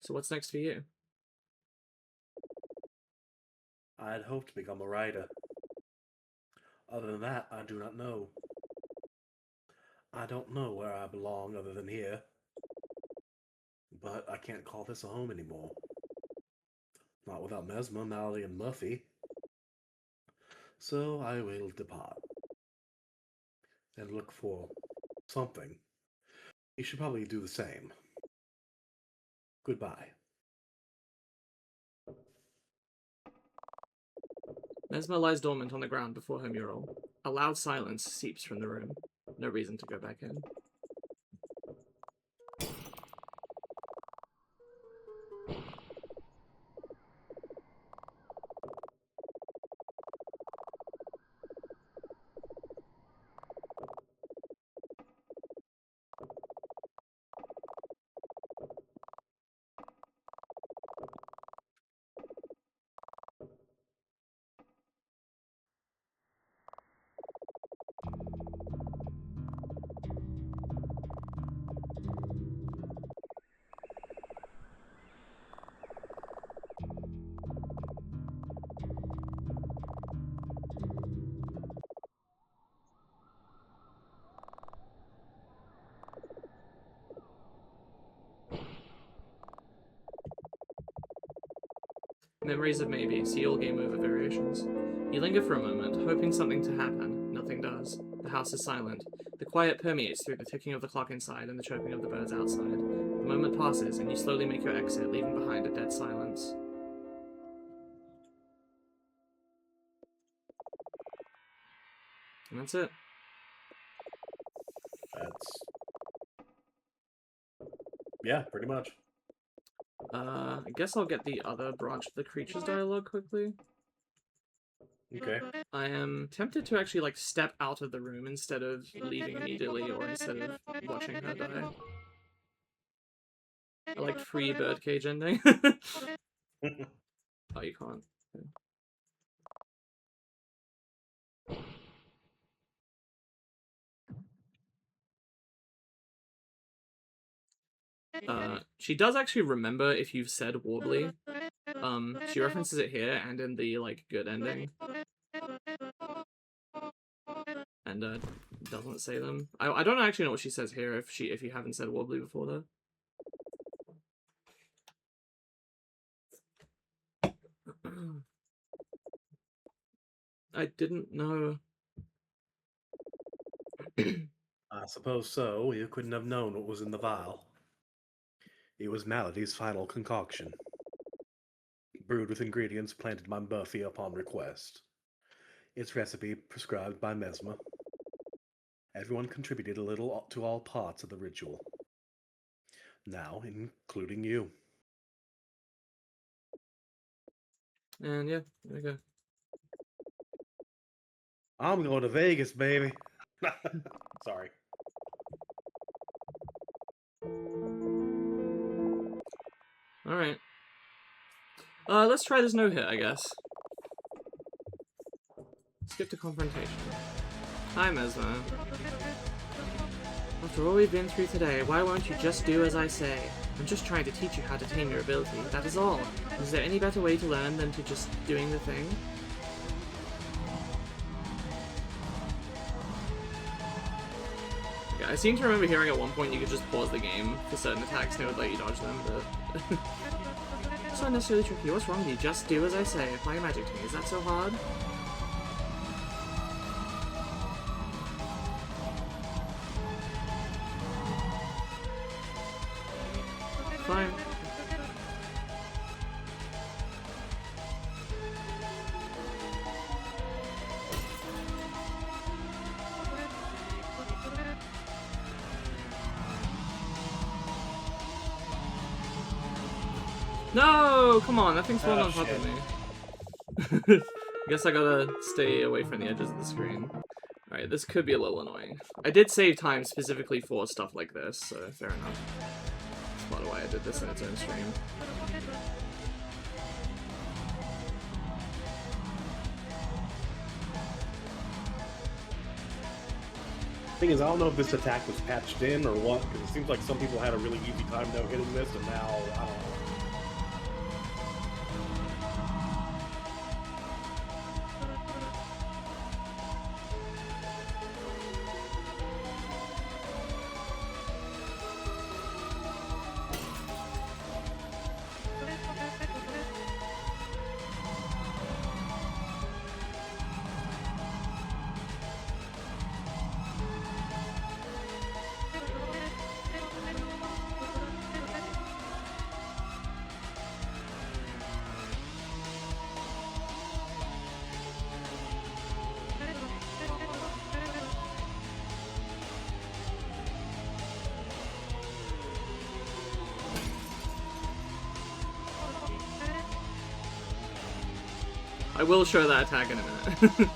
So what's next for you? I had hoped to become a writer. Other than that, I do not know. I don't know where I belong other than here. But I can't call this a home anymore. Not without Mesmer, Mallory, and Muffy. So I will depart. and look for something, you should probably do the same. Goodbye. Mesma lies dormant on the ground before her mural. A loud silence seeps from the room. No reason to go back in. Memories of maybe. See all game over variations. You linger for a moment, hoping something to happen. Nothing does. The house is silent. The quiet permeates through the ticking of the clock inside and the chirping of the birds outside. The moment passes, and you slowly make your exit, leaving behind a dead silence. And that's it. That's... yeah, pretty much. I guess I'll get the other branch of the creature's dialogue quickly. Okay. I am tempted to actually, like, step out of the room instead of leaving immediately, or instead of watching her die. I like free birdcage ending. Oh, you can't. She does actually remember if you've said Warbly. She references it here and in the, like, good ending. And, doesn't say them. I don't actually know what she says here if you haven't said Warbly before, though. I didn't know. I suppose so. You couldn't have known what was in the vial. It was Malady's final concoction, brewed with ingredients planted by Buffy upon request. Its recipe prescribed by Mesma. Everyone contributed a little to all parts of the ritual. Now, including you. And yeah, there we go. I'm going to Vegas, baby. Sorry. Alright. Let's try this no-hit, I guess. Skip to confrontation. Hi, Mesma. After all we've been through today, why won't you just do as I say? I'm just trying to teach you how to tame your ability, that is all. Is there any better way to learn than to just doing the thing? Yeah, I seem to remember hearing at one point you could just pause the game for certain attacks and it would let you dodge them, but... It's not necessarily tricky. What's wrong with you? Just do as I say. Apply magic to me. Is that so hard? Fine. No! Come on, that thing's falling on top of me. I guess I gotta stay away from the edges of the screen. Alright, this could be a little annoying. I did save time specifically for stuff like this, so fair enough. That's part of why I did this in its own stream. Thing is, I don't know if this attack was patched in or what, because it seems like some people had a really easy time no hitting this, and now, I don't know. I will show that attack in a minute.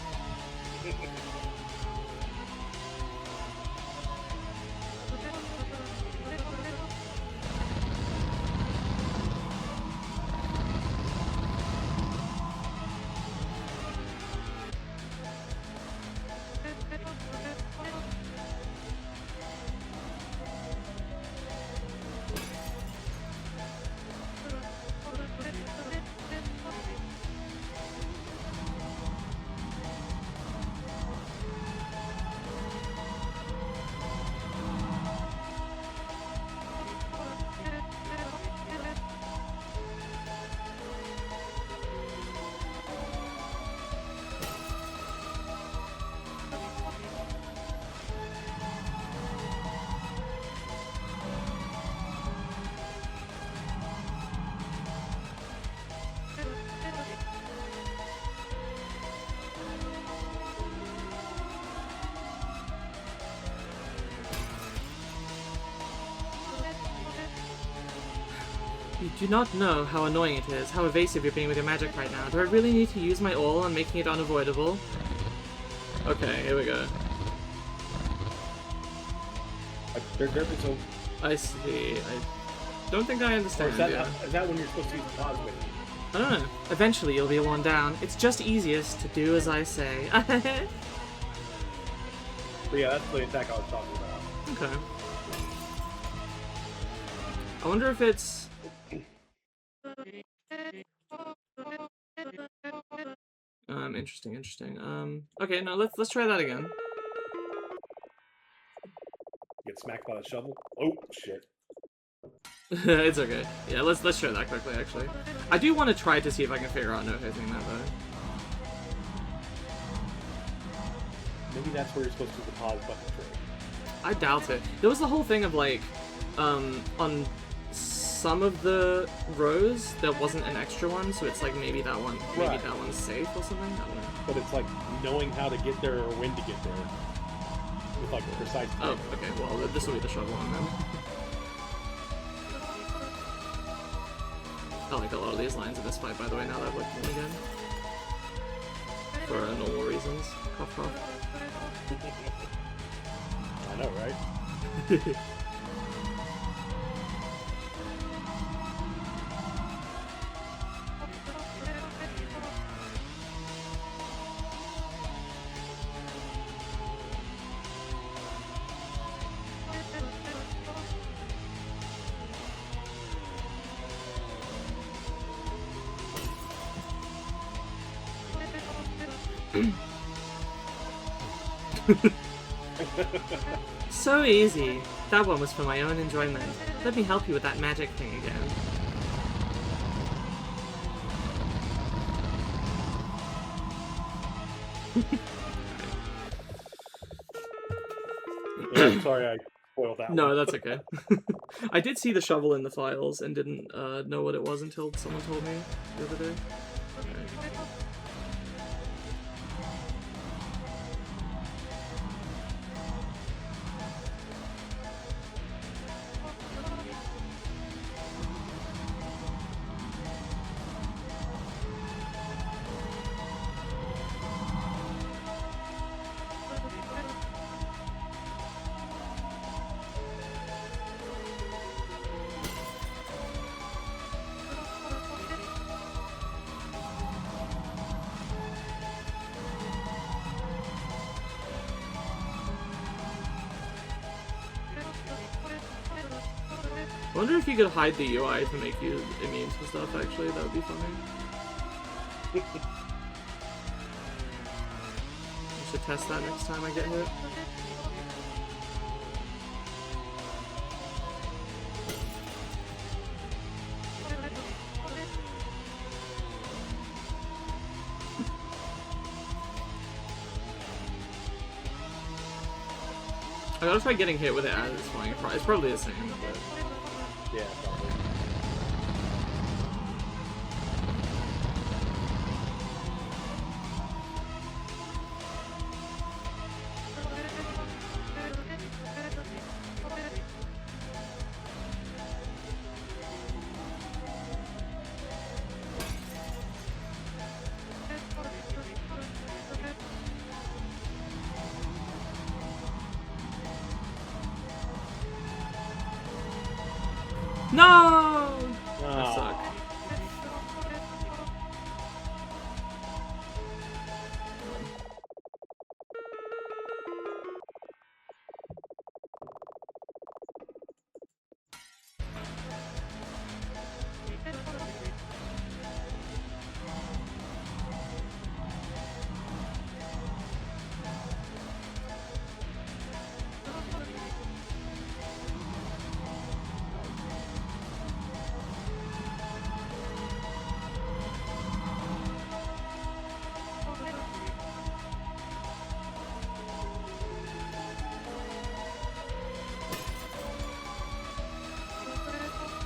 You do not know how annoying it is, how evasive you're being with your magic right now. Do I really need to use my all on making it unavoidable? Okay, here we go. I see. I don't think I understand. Is that when you're supposed to use the pause with? I don't know. Eventually you'll be worn down. It's just easiest to do as I say. But yeah, that's the attack I was talking about. Okay. I wonder if it's... interesting. Okay, no, let's try that again. Get smacked by the shovel? Oh, shit. It's okay. Yeah, let's try that quickly, actually. I do want to try to see if I can figure out no-hitting that, though. Maybe that's where you're supposed to do the pause button trick. I doubt it. There was the whole thing of, like, on some of the rows, there wasn't an extra one, so it's like maybe that one, that one's safe or something. I don't know. But it's like knowing how to get there or when to get there with like precise. Oh, okay. Well, this will be the shovel one then. I like a lot of these lines in this fight, by the way. Now that I've looked at them again, for normal reasons. Cough, cough. I know, right? So easy. That one was for my own enjoyment. Let me help you with that magic thing again. Yeah, I'm sorry I spoiled that one. No, that's okay. I did see the shovel in the files and didn't know what it was until someone told me the other day. I wonder if you could hide the UI to make you immune to stuff, actually. That would be funny. I should test that next time I get hit. I gotta try getting hit with it as it's flying across. It's probably the same, but... Yeah, probably. No! I suck. Ah.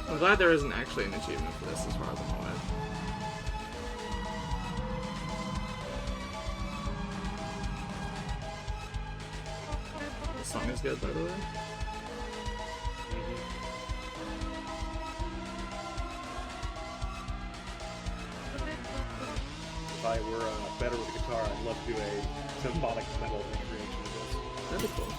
I'm glad there isn't actually an achievement for this as far as I'm aware. The song is good, by the way. If I were better with the guitar, I'd love to do a symphonic metal recreation of this. That'd be cool.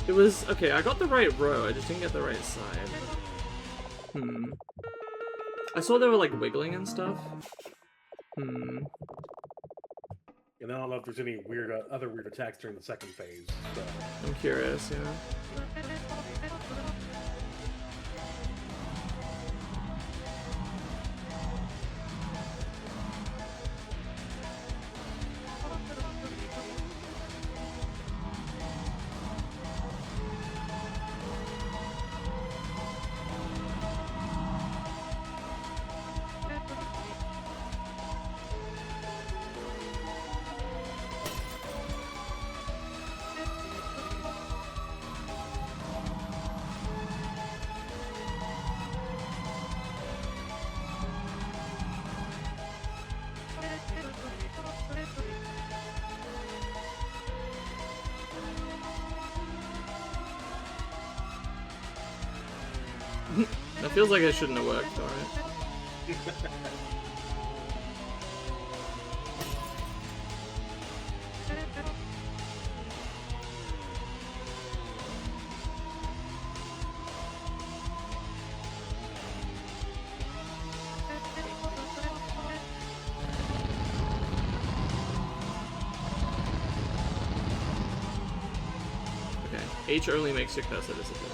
It was... okay, I got the right row, I just didn't get the right side. I saw they were, like, wiggling and stuff. And I don't know if there's any weird, other weird attacks during the second phase, so... I'm curious, yeah. That feels like it shouldn't have worked, alright. Okay, H only makes your cursor disappear.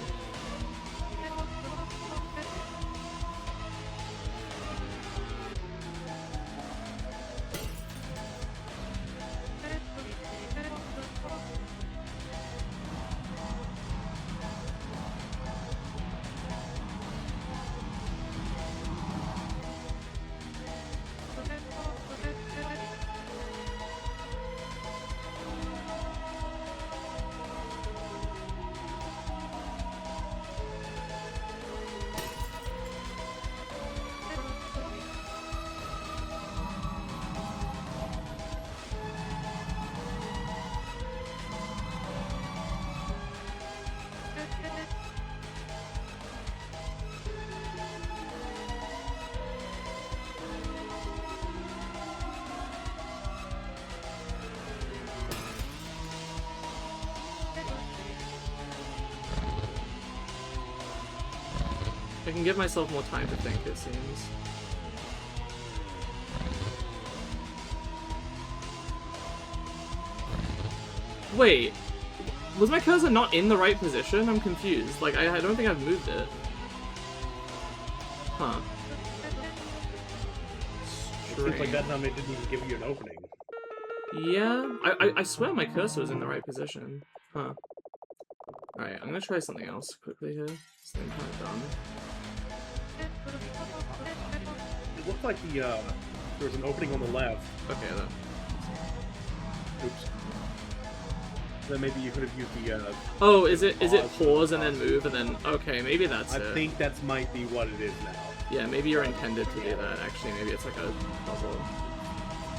can give myself more time to think, it seems. Wait, was my cursor not in the right position? I'm confused. Like, I don't think I've moved it. Huh. It seems like that time it didn't even give you an opening. Yeah, I swear my cursor was in the right position. Huh. Alright, I'm gonna try something else quickly here. This thing kind of dumb. It looked like there was an opening on the left. Okay, then. Oops. Then maybe you could have used the, Oh, is it pause and then move and then... Okay, maybe that's it. I think that might be what it is now. Yeah, maybe you're intended to do that, actually. Maybe it's like a puzzle.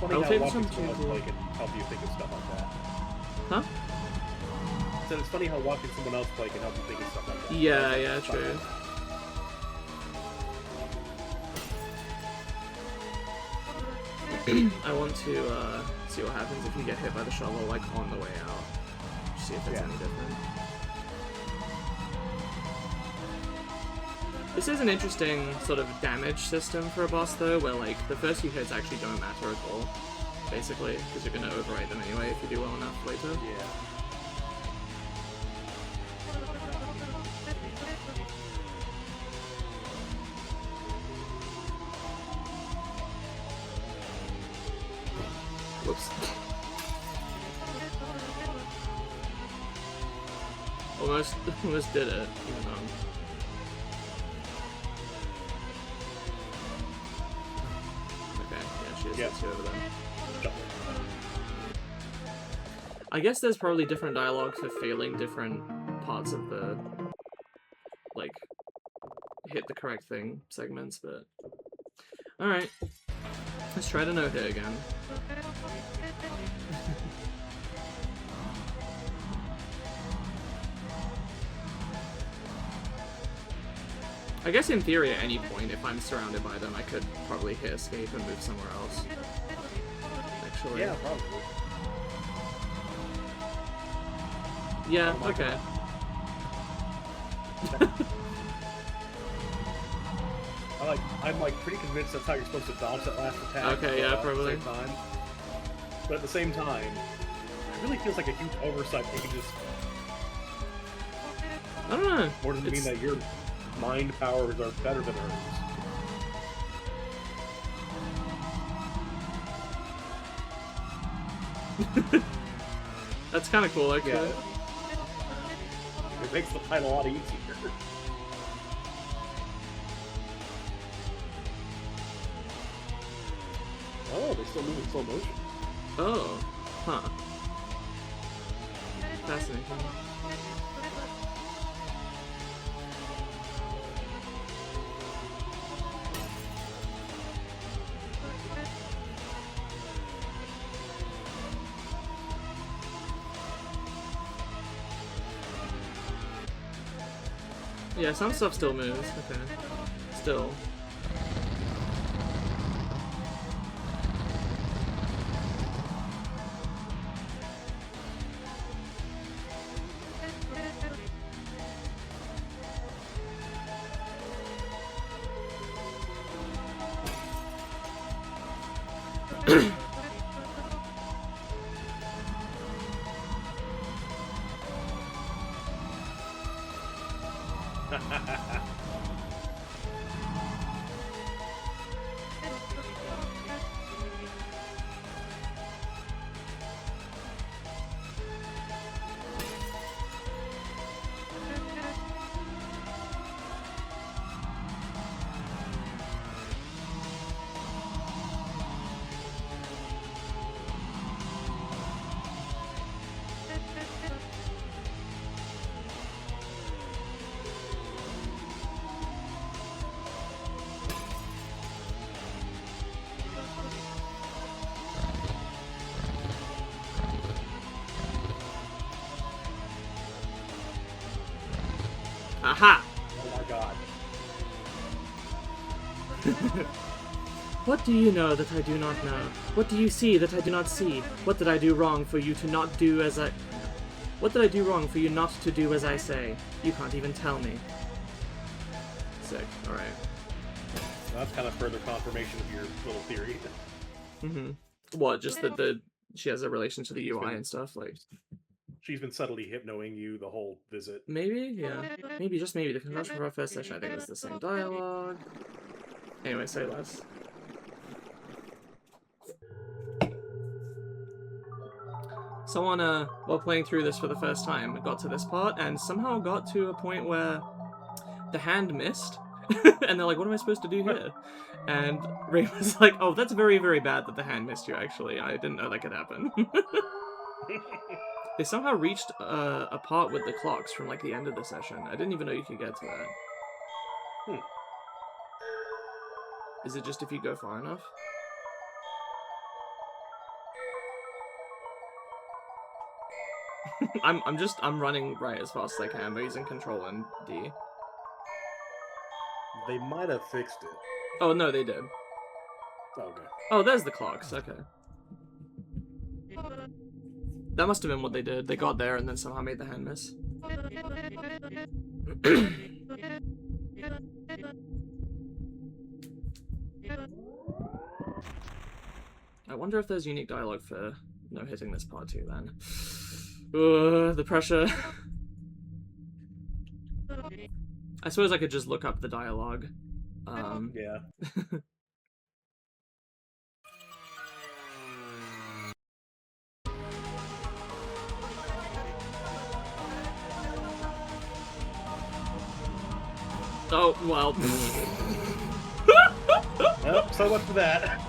Funny Oh, how maybe watching some someone else people- play can help you think of stuff like that. Huh? So it's funny how watching someone else play can help you think of stuff like that. Yeah, yeah, Stuff true. like that. I want to see what happens if you get hit by the shovel, like, on the way out. See if it's Yeah. any different. This is an interesting sort of damage system for a boss, though, where, like, the first few hits actually don't matter at all, basically, because you're going to overwrite them anyway if you do well enough later. Yeah. Whoops. Almost did it, even though... Okay, yeah, she just Yeah. hits you over there. Jump. I guess there's probably different dialogue for failing different parts of the, like, hit the correct thing segments, but... Alright. Let's try to no-hit again. I guess in theory at any point, if I'm surrounded by them, I could probably hit escape and move somewhere else. Actually. Yeah, probably. Yeah, Oh my okay. I'm like pretty convinced that's how you're supposed to dodge that last attack. Okay, yeah, probably. At the same time. But at the same time, it really feels like a huge oversight. You can just. I don't know. Or does it mean that your mind powers are better than hers? That's kind of cool, actually. Yeah. It makes the fight a lot easier. Oh, they still move in slow motion. Oh, huh. Fascinating. Yeah, some stuff still moves. Okay. Still. Aha! Oh my god. What do you know that I do not know? What do you see that I do not see? What did I do wrong for you to not do as I... What did I do wrong for you not to do as I say? You can't even tell me. Sick. All right. That's kind of further confirmation of your little theory. What? Just that she has a relation to the UI and stuff. Like she's been subtly hypnoing you the whole visit. maybe, yeah, maybe just maybe the construction for our first session. I think it's the same dialogue. Anyway, say less. Someone, while playing through this for the first time, got to this part and somehow got to a point where the hand missed. And they're like, what am I supposed to do here? And Ray was like, oh, that's very, very bad that the hand missed you, actually. I didn't know that could happen. They somehow reached a part with the clocks from, like, the end of the session. I didn't even know you could get to that. Is it just if you go far enough? I'm running right as fast as I can by using Control and D. They might have fixed it. Oh, no, they did. Okay. Oh, there's the clocks. Okay. That must have been what they did. They got there and then somehow made the hand miss. I wonder if there's unique dialogue for no hitting this part too, then. The pressure. I suppose I could just look up the dialogue. Yeah. Oh, well. Well, so much for that.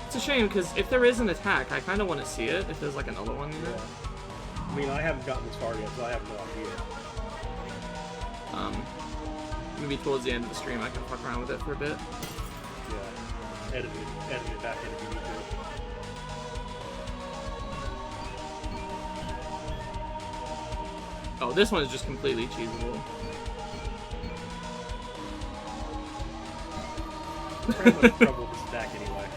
It's a shame, because if there is an attack, I kind of want to see it, if there's like another one, you know? Yeah. I mean, I haven't gotten this far yet, so I have no idea. Maybe towards the end of the stream I can fuck around with it for a bit. Yeah. Edit it back in if you need to. Oh, this one is just completely cheesable. I'm pretty much trouble with the stack anyway.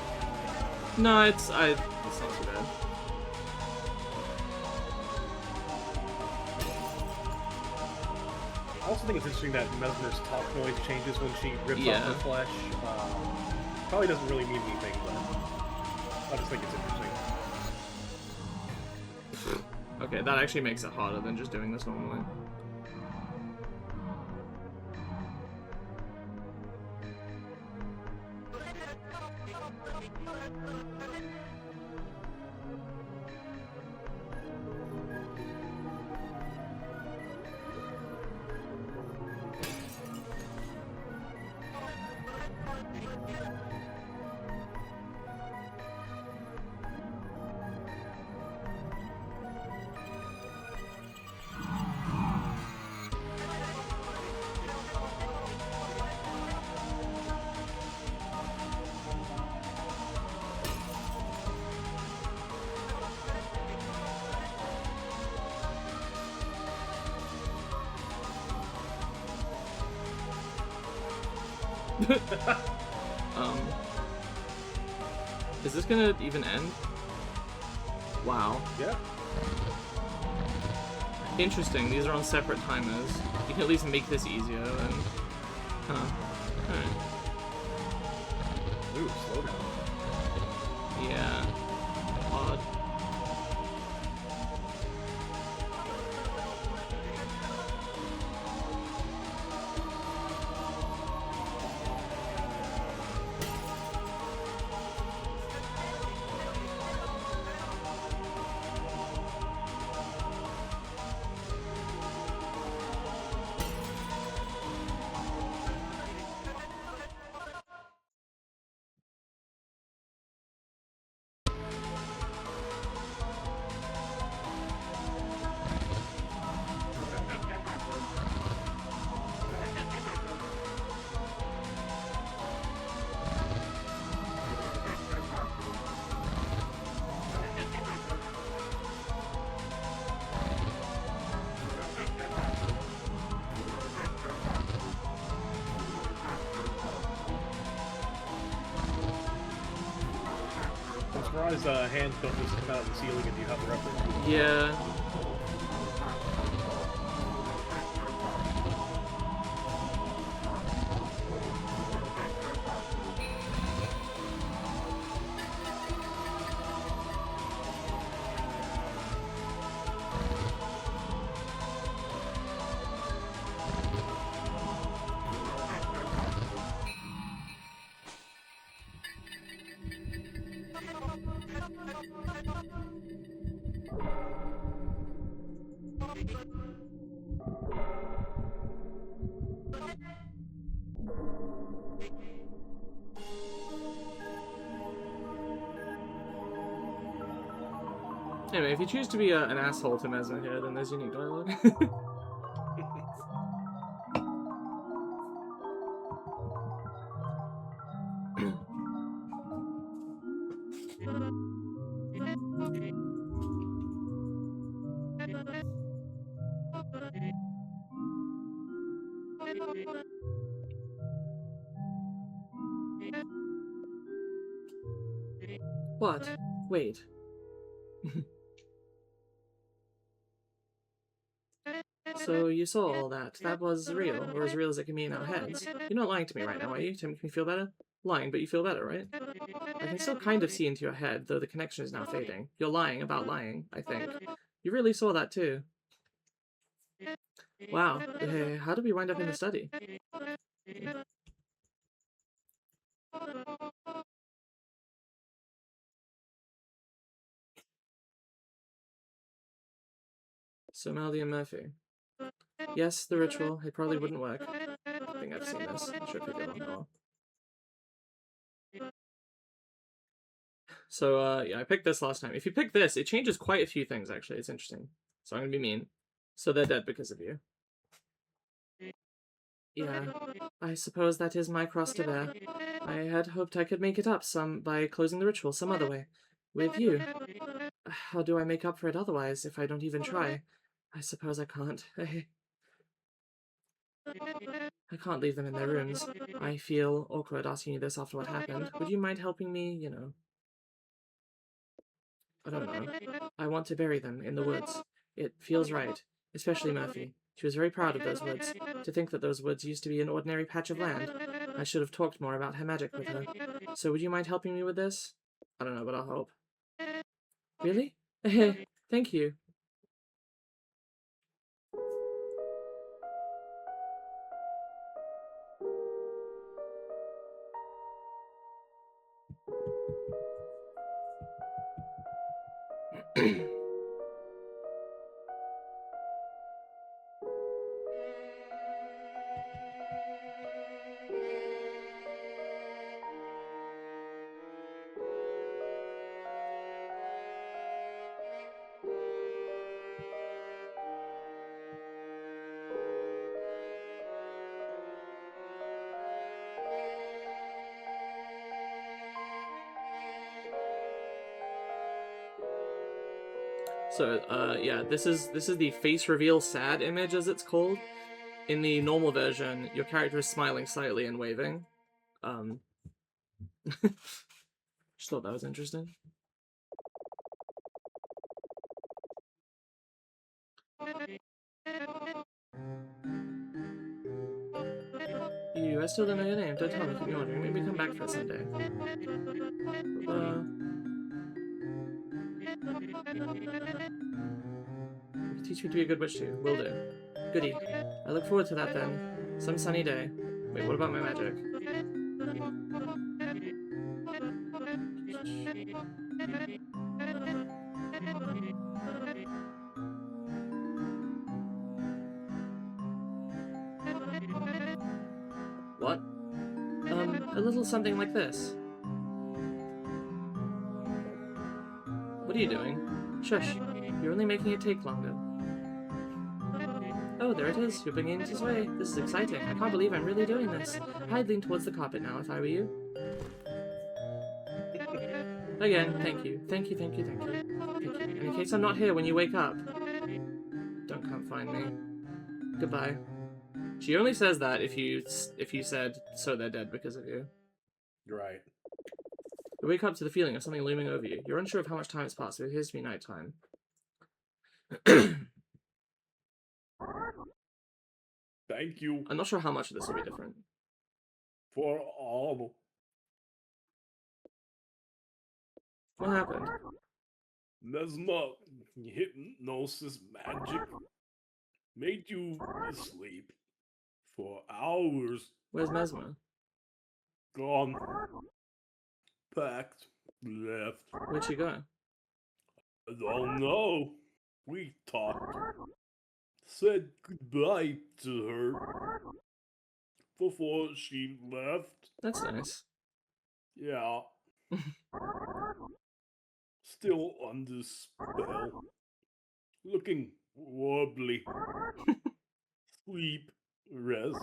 No, it's not too bad. I also think it's interesting that Mesmer's talk noise changes when she rips off her flesh. Probably doesn't really mean anything, but I just think it's interesting. Okay, that actually makes it harder than just doing this normally. Is this gonna even end? Wow. Yeah. Interesting, these are on separate timers. You can at least make this easier and... Huh. Alright. Ooh, slow down. Yeah. Odd. surprised hands don't just come out of the ceiling and you have the reference. Yeah. Anyway, if you choose to be an asshole to Mesma here, then there's unique dialogue. What? Wait. So you saw all that. That was real, or as real as it can be in our heads. You're not lying to me right now, are you? To make me feel better? Lying, but you feel better, right? I can still kind of see into your head, though the connection is now fading. You're lying about lying, I think. You really saw that too. Wow. How did we wind up in the study? So Maldy and Murphy. Yes, the ritual. It probably wouldn't work. I think I've seen this. I should pick it up more. So, yeah, I picked this last time. If you pick this, it changes quite a few things, actually. It's interesting. So I'm gonna be mean. So they're dead because of you. Yeah, I suppose that is my cross to bear. I had hoped I could make it up by closing the ritual some other way. With you. How do I make up for it otherwise, if I don't even try? I suppose I can't. I can't leave them in their rooms. I feel awkward asking you this after what happened. Would you mind helping me, I don't know. I want to bury them in the woods. It feels right, especially Murphy. She was very proud of those woods. To think that those woods used to be an ordinary patch of land. I should have talked more about her magic with her. So would you mind helping me with this? I don't know, but I'll help. Really? Thank you. So, yeah, this is the face reveal sad image, as it's called. In the normal version, your character is smiling slightly and waving. Just thought that was interesting. I still don't know your name. Don't tell me, keep me wondering. Maybe come back for it someday. You can teach me to be a good witch too. Will do. Goody. I look forward to that then. Some sunny day. Wait, what about my magic? What? A little something like this. What are you doing? Shush. You're only making it take longer. Oh, there it is. You're beginning to sway. This is exciting. I can't believe I'm really doing this. I'd lean towards the carpet now if I were you. Again, thank you. Thank you, thank you, thank you. Thank you. And in case I'm not here when you wake up, don't come find me. Goodbye. She only says that if you said, so they're dead because of you. Right. You wake up to the feeling of something looming over you. You're unsure of how much time has passed, but it appears to be nighttime. Thank you I'm not sure how much of this will be different. for all. What happened? Mesma hypnosis magic made you sleep for hours. Where's Mesma? Gone. Packed. Left. Where'd she go? I don't know. We talked. Said goodbye to her before she left. That's nice. Yeah. Still under spell. Looking wobbly. Sleep. Rest.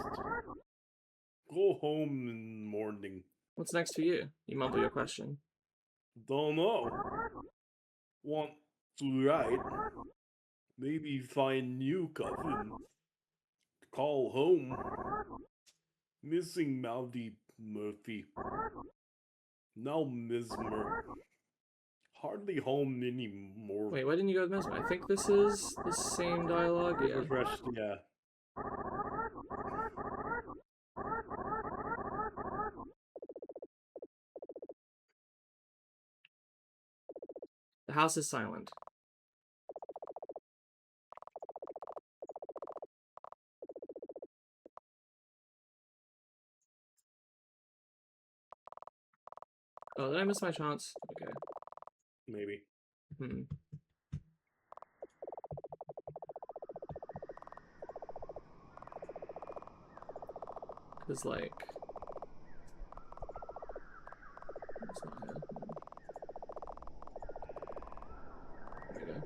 Go home in the morning. What's next for you? You mumble your question. Don't know. Want to write. Maybe find new coven. Call home. Missing Mouthy Murphy. Now Mesmer. Hardly home anymore. Wait, why didn't you go with Mesma? I think this is the same dialogue. Yeah. Refreshed, yeah. The house is silent. Oh, did I miss my chance? Okay. Maybe. Because, like... It's not here. There we go.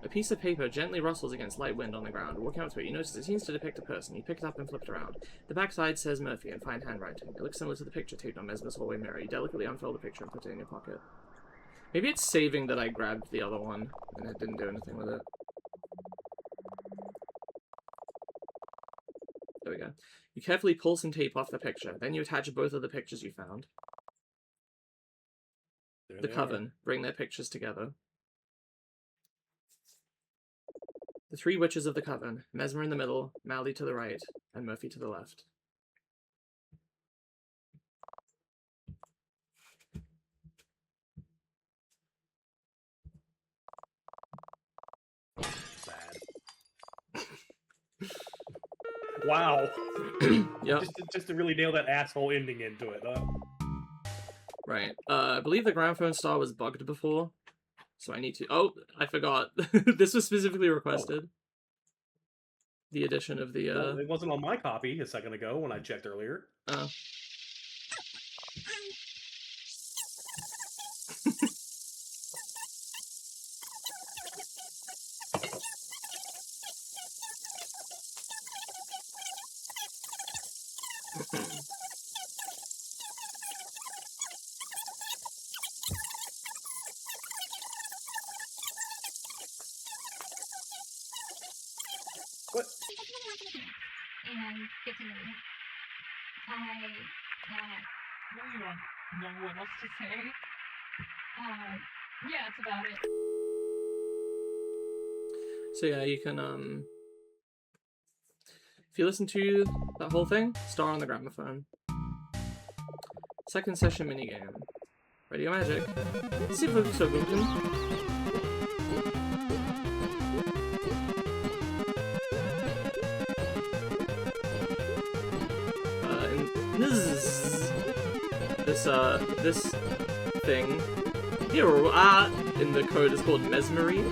A piece of paper gently rustles against light wind on the ground. Walking up to it, you notice it seems to depict a person. You pick it up and flip it around. The backside says Murphy in fine handwriting. It looks similar to the picture taped on Mesmer's hallway mirror. You delicately unfold the picture and put it in your pocket. Maybe it's saving that I grabbed the other one and it didn't do anything with it. There we go. You carefully pull some tape off the picture. Then you attach both of the pictures you found. There The they coven bring their pictures together. The three witches of the coven, Mesmer in the middle, Mally to the right, and Murphy to the left. Sad. Wow. Yep. Just to really nail that asshole ending into it. Right. I believe the gramophone star was bugged before, so I need to... Oh, I forgot. This was specifically requested. The addition of the... Well, it wasn't on my copy a second ago when I checked earlier. Oh. What? And get to know you. You don't know what else to say. Yeah, that's about it. So yeah, you can, if you listen to that whole thing, star on the gramophone. Second session minigame. Radio magic. This thing here in the code is called Mesmalie.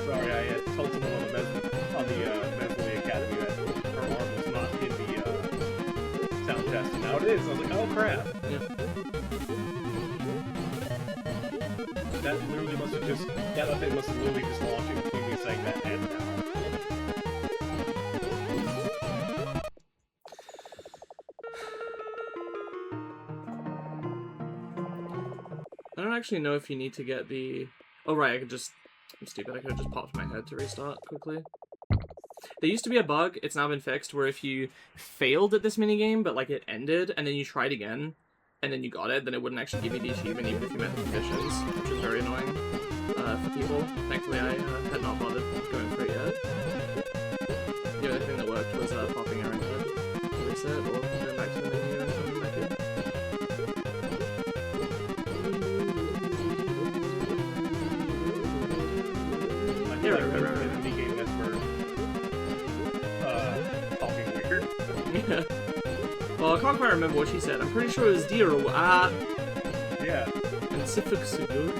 Sorry, I told someone on the Mesmalie Academy that her arm was not in the sound test, and now it is. I was like, oh crap. Yeah. That literally must have just, that update must have literally just launched between me saying that and now. I don't actually know if you need to get the... Oh right, I'm stupid, I could have just popped my head to restart quickly. There used to be a bug, it's now been fixed, where if you failed at this minigame, but like it ended, and then you tried again, and then you got it, then it wouldn't actually give you the achievement even if you met the conditions, which is very annoying for people. Thankfully, I had not bothered going through it yet. The only thing that worked was popping around to reset or going back to the menu and coming back in. I feel like that's the minigame that's for talking weird. Yeah. Well, I can't quite remember what she said. I'm pretty sure it was dear or Yeah. and suffix good.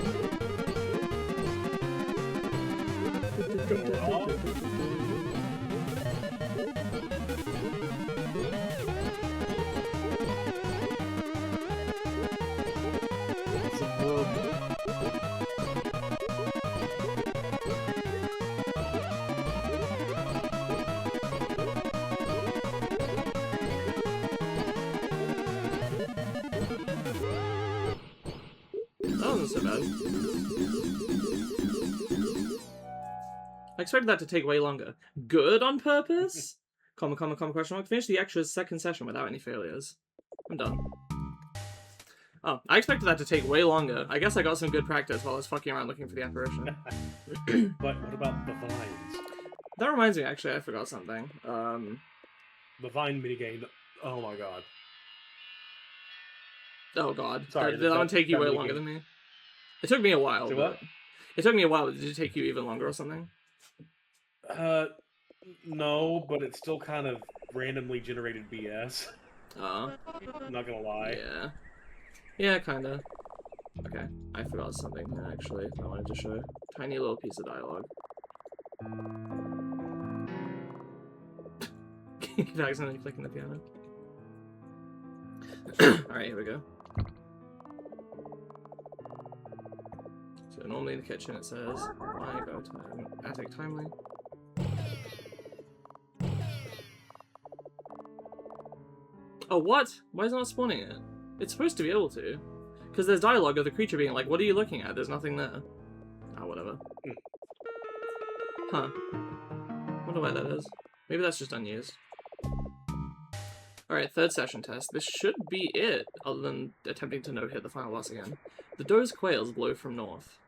That wasn't so bad. I expected that to take way longer. Good on purpose? Comma, question mark. Finish the extra's second session without any failures. I'm done. Oh, I expected that to take way longer. I guess I got some good practice while I was fucking around looking for the apparition. But what about the vines? That reminds me, actually, I forgot something. The vine minigame. Oh my god. Oh god. Sorry, Did that one take you that way minigame. longer than me? It took me a while. Say but- what? It took me a while. Did it take you even longer or something? No, but it's still kind of randomly generated BS. Oh. I'm not gonna lie. Yeah. Yeah, kinda. Okay, I forgot something here, actually, I wanted to show. Tiny little piece of dialogue. Keep accidentally clicking the piano. Alright, here we go. So normally in the kitchen it says, I go to attic timely. Oh, what? Why is it not spawning it? It's supposed to be able to. Because there's dialogue of the creature being like, what are you looking at? There's nothing there. Ah, whatever. Huh. Wonder why that is. Maybe that's just unused. Alright, third session test. This should be it, other than attempting to no-hit the final boss again. The doe's quails blow from north.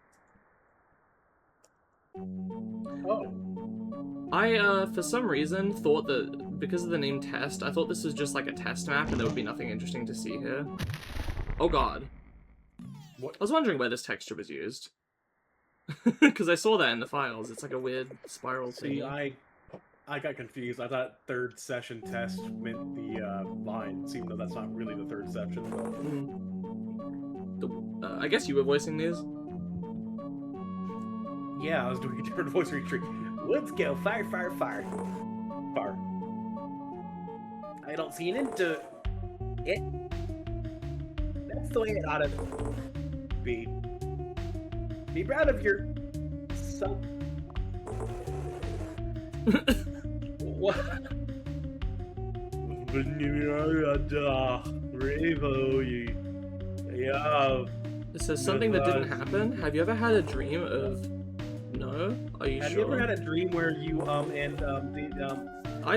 Oh. I, for some reason, thought that, because of the name test, I thought this was just like a test map and there would be nothing interesting to see here. Oh god. What? I was wondering where this texture was used. Because I saw that in the files. It's like a weird spiral See, thing. I got confused. I thought third session test meant the vines, even though that's not really the third session. But... I guess you were voicing these? Yeah, I was doing a different voice retreat. Let's go, fire, fire, fire. Fire. I don't see an into it. That's the way it ought to be. Be proud of your self. What? It says something that didn't happen. Have you ever had a dream of... No? Are you Have sure? you ever had a dream where you I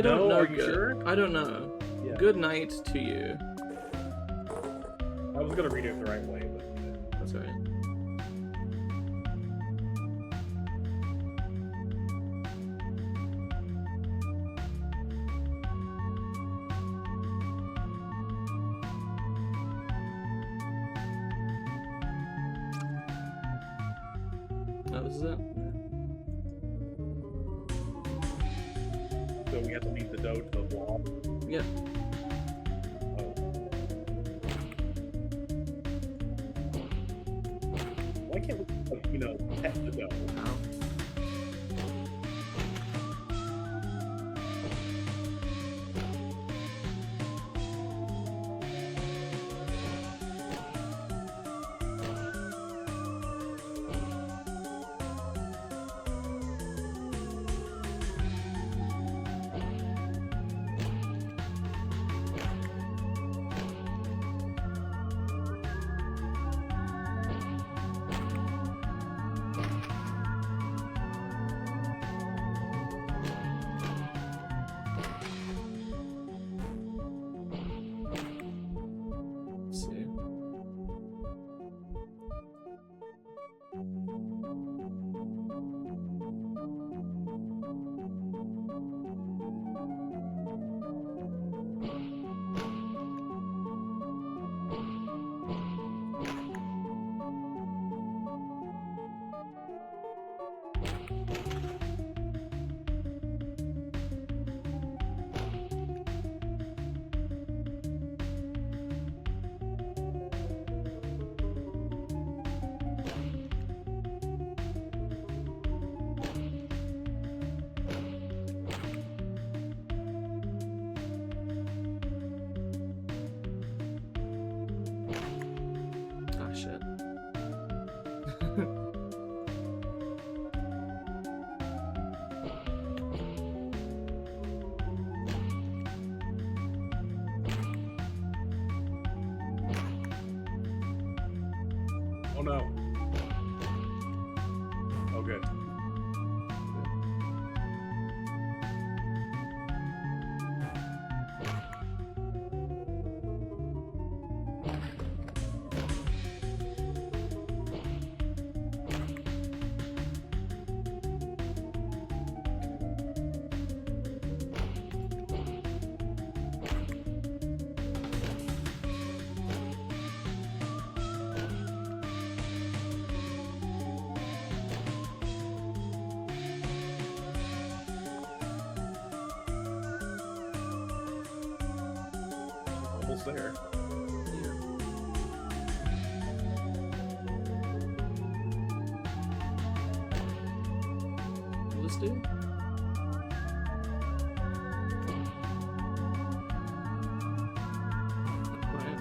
don't No, know. are you sure? I don't know. Yeah. Good night to you. I was gonna read it the right way, but That's right. Oh, this is it? so we have to leave the dough to the wall. Yep. Oh. Why can't we, pet the dough? Ow. Oh no. Oh good. Almost there. Will this do? Not quite.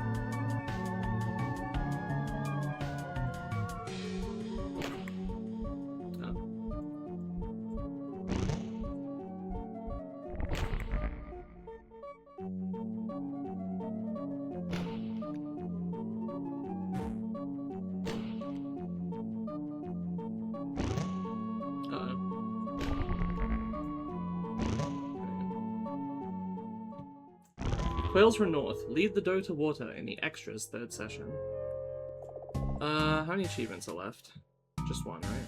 Quails from North. Lead the doe to water in the extras third session. How many achievements are left? Just one, right?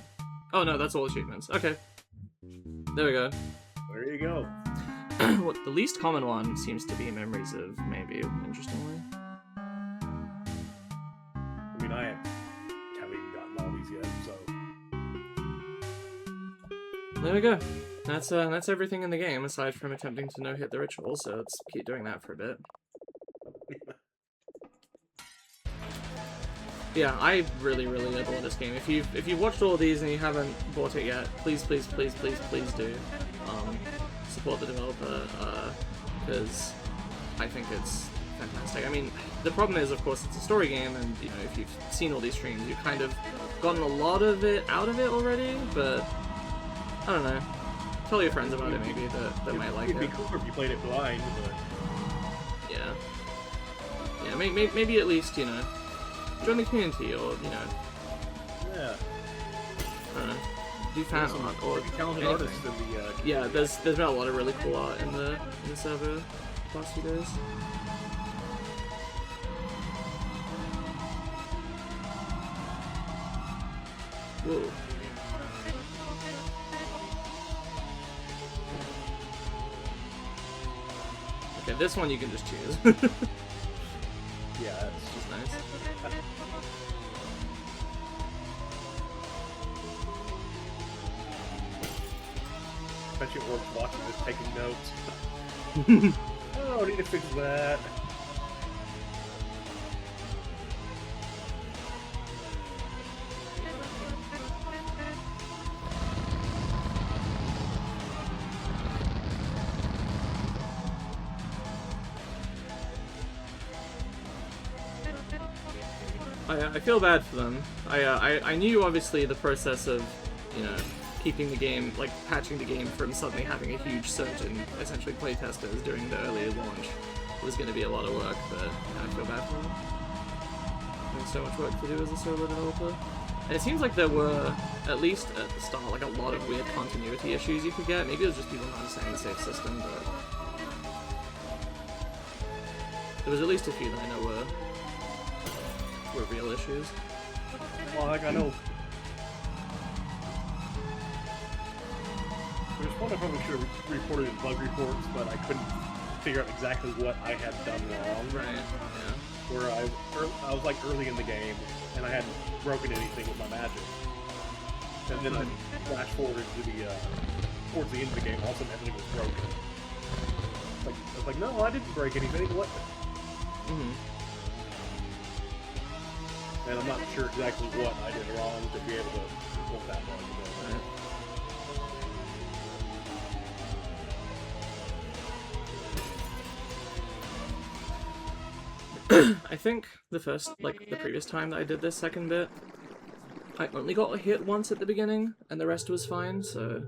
Oh no, that's all achievements. Okay. There we go. There you go. What the least common one seems to be Memories of Maybe, interestingly. I mean, I haven't even gotten all these yet, so. There we go. That's everything in the game aside from attempting to no-hit the ritual, so let's keep doing that for a bit. Yeah, I really, really adore this game. If you've watched all of these and you haven't bought it yet, please, please, please, please, please do. Support the developer, because I think it's fantastic. I mean, the problem is, of course, it's a story game, and you know, if you've seen all these streams, you've kind of gotten a lot of it out of it already. But I don't know. Tell your friends about it, maybe that might like it. It'd be cooler if you played it blind, but yeah, maybe at least, you know, join the community, or you know, yeah. I don't know, do fan art or Pretty talented anything. artists in the Yeah, there's been a lot of really cool art in the server the past few days. Whoa. Okay, this one you can just choose. Yeah, it's Which is nice. bet you Orb's watching this, taking notes. Oh, I need to fix that. I feel bad for them. I knew obviously the process of, you know, keeping the game, like patching the game from suddenly having a huge surge in essentially playtesters during the early launch was going to be a lot of work, but I feel bad for them. There's so much work to do as a solo developer. And it seems like there were, at least at the start, like a lot of weird continuity issues you could get. Maybe it was just people not understanding the save system, but there was at least a few that I know were real issues. Well, like I know. There's one I probably should have reported in bug reports, but I couldn't figure out exactly what I had done wrong. Right, yeah. Where I was like early in the game, and I hadn't broken anything with my magic. And then I flash forward to the towards the end of the game, all of a sudden everything was broken. Like, I was like, no, I didn't break anything. What? Mm-hmm. And I'm not sure exactly what I did wrong to be able to report that bug. Right. I think the previous time that I did this second bit, I only got hit once at the beginning, and the rest was fine, so...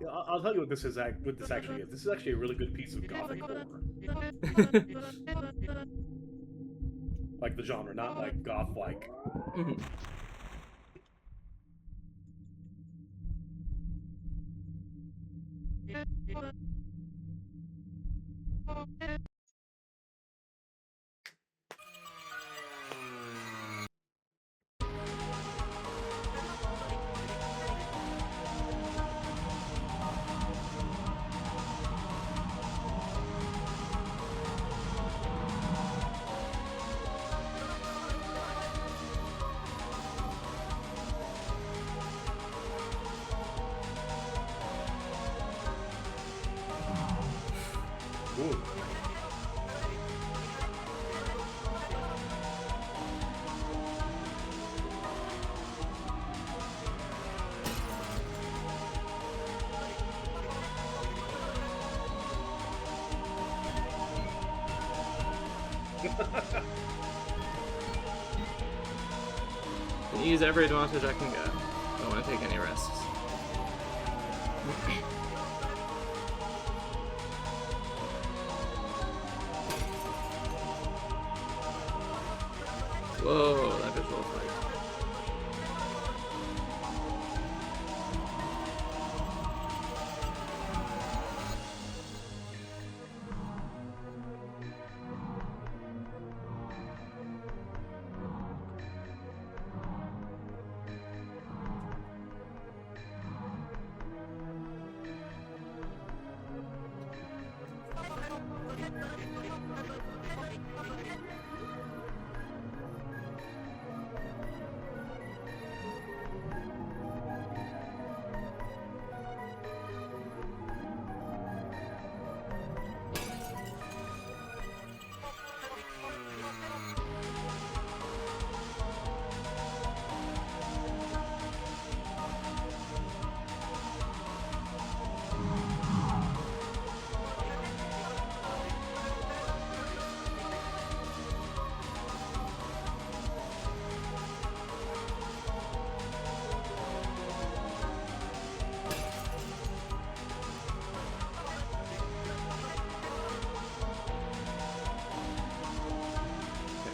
Yeah, I'll tell you what this is. What this actually is. This is actually a really good piece of gothic horror, like the genre, not like goth like. Mhm. Ooh. Can use every advantage I can get. Don't want to take any risks. Whoa, that visual effect.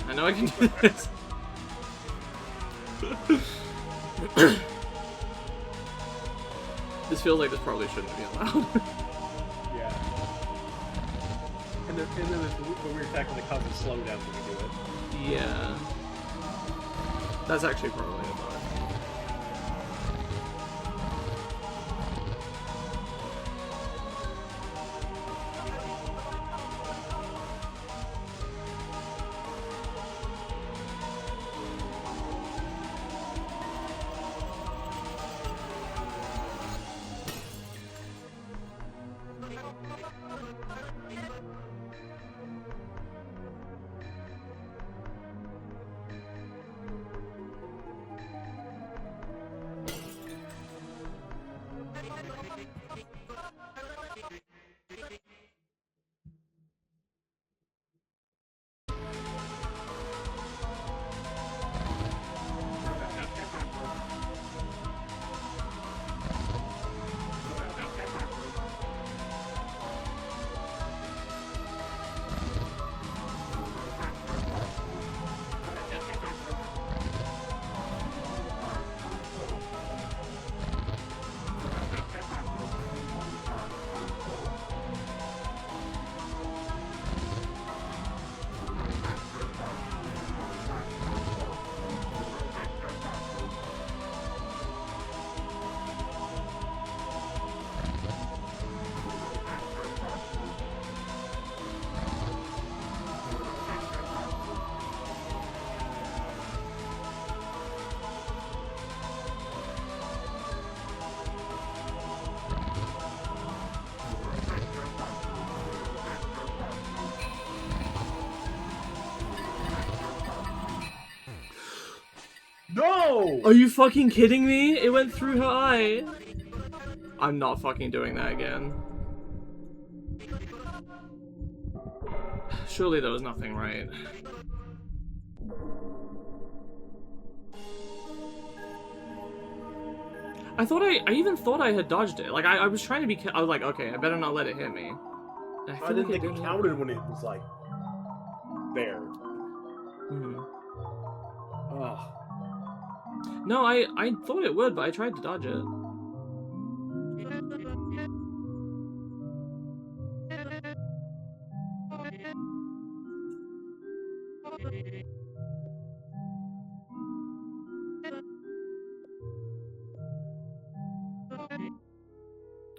I know I can do this. This feels like this probably shouldn't be allowed. Yeah. And then the weird fact when it causes slow down when you do it. Yeah. That's actually probably a bug. No! Are you fucking kidding me? It went through her eye. I'm not fucking doing that again. Surely there was nothing right. I even thought I had dodged it. Like, I was trying to be, I was like, okay, I better not let it hit me. And I I feel didn't like think it didn't. counted when it was like there. Hmm. Ugh. No, I thought it would, but I tried to dodge it.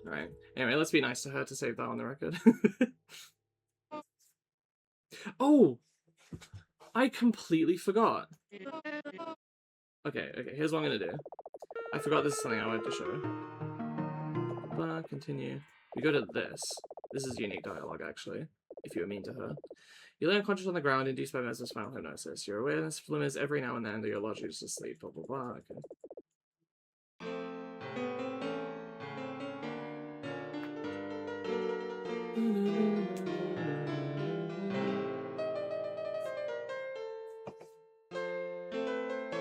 Alright. Anyway, let's be nice to her to save that on the record. Oh! I completely forgot. Okay, here's what I'm gonna do. I forgot this is something I wanted to show. Continue. We go to this. This is unique dialogue, actually, if you were mean to her. You lay unconscious on the ground, induced by Mesma's final hypnosis. Your awareness flimmers every now and then, though your logic is asleep, blah blah blah. Okay.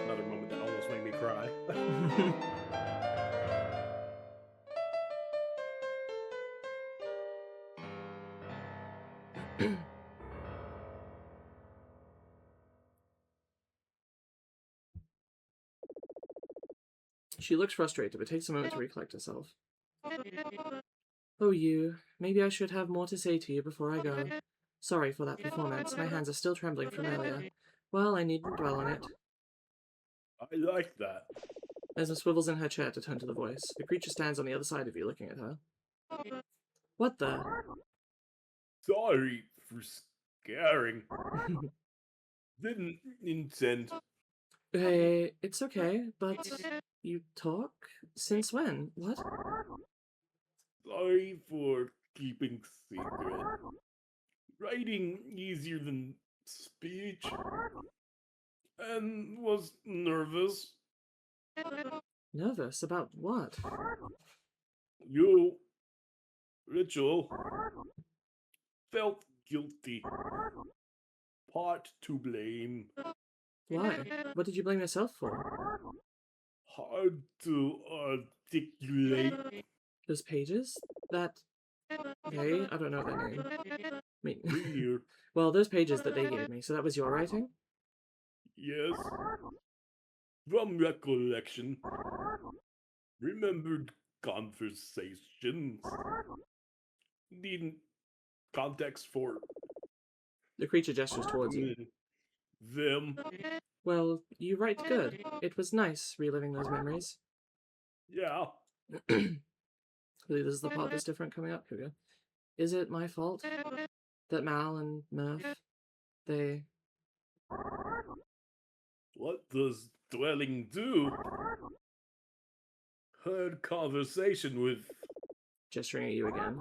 Another moment that almost made me cry. She looks frustrated, but takes a moment to recollect herself. Oh, you. Maybe I should have more to say to you before I go. Sorry for that performance. My hands are still trembling from earlier. Well, I needn't dwell on it. I like that. Mesma swivels in her chair to turn to the voice. The creature stands on the other side of you, looking at her. What the? Sorry for scaring. Didn't intend. Hey, it's okay, but you talk? Since when? What? Sorry for keeping secret. Writing easier than speech. And was nervous. Nervous? About what? You, Ritual, felt guilty. Part to blame. Why? What did you blame yourself for? Hard to articulate. Those pages? That... They? I don't know their name. I mean... Here, well, those pages that they gave me, so that was your writing? yes. From recollection. Remembered conversations. Needn't context for The creature gestures towards you. them. Well, you write good. It was nice reliving those memories. Yeah. Really, this is the part that's different coming up. Here we go. Is it my fault that Mal and Murph, they... What does dwelling do? Heard conversation with Gesturing at you again.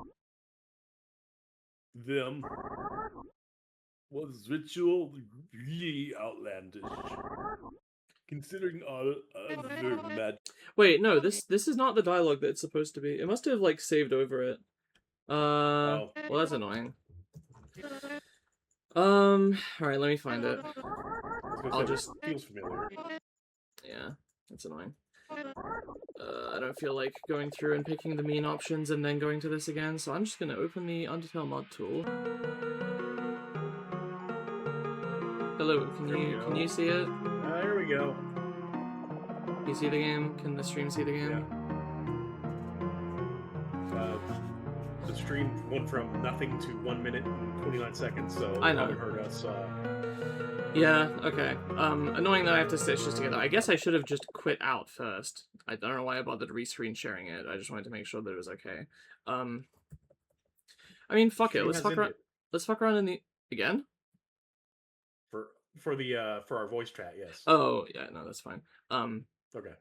them. Was ritual really outlandish? Considering all other magic. Wait, no, this is not the dialogue that it's supposed to be. It must have, like, saved over it. Well, that's annoying. Alright, let me find it. I'll just... feels familiar. Yeah, that's annoying. I don't feel like going through and picking the mean options and then going to this again, so I'm just gonna open the Undertale mod tool. Hello, can you see it? Here we go. Can you see the game? Can the stream see the game? Yeah. The stream went from nothing to 1 minute and 29 seconds, so I know. you haven't heard us. Yeah, okay. Annoying that I have to stitch this together. I guess I should have just quit out first. I don't know why I bothered re-screen sharing it. I just wanted to make sure that it was okay. I mean, fuck it. Let's fuck around. Let's fuck around in the... Again? For our voice chat, yes. Oh, yeah, no, that's fine. Okay.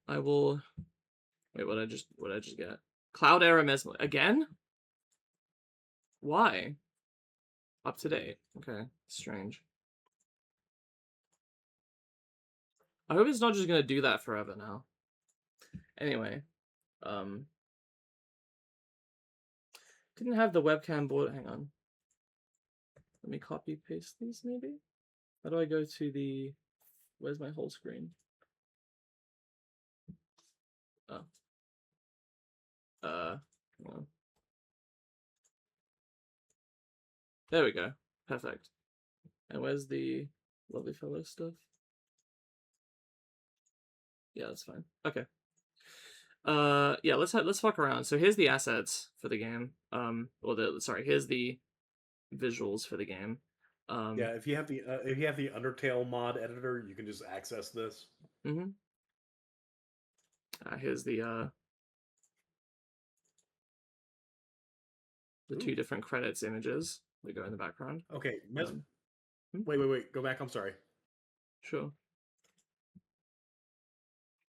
I will... Wait, what did I just get? Cloud Era Mesmalie. Again? Why? Up to date. Okay, strange. I hope it's not just gonna do that forever now. Anyway, didn't have the webcam board. Hang on. Let me copy paste these maybe. How do I go to the? Where's my whole screen? Oh. Well. There we go. Perfect. And where's the lovely fellow stuff? Yeah, that's fine. Okay. Yeah, let's fuck around. So here's the assets for the game. Here's the visuals for the game. Yeah, if you have the Undertale mod editor, you can just access this. Mm-hmm. Here's the Ooh. two different credits images that go in the background. Okay, Hmm? wait, go back. I'm sorry. Sure.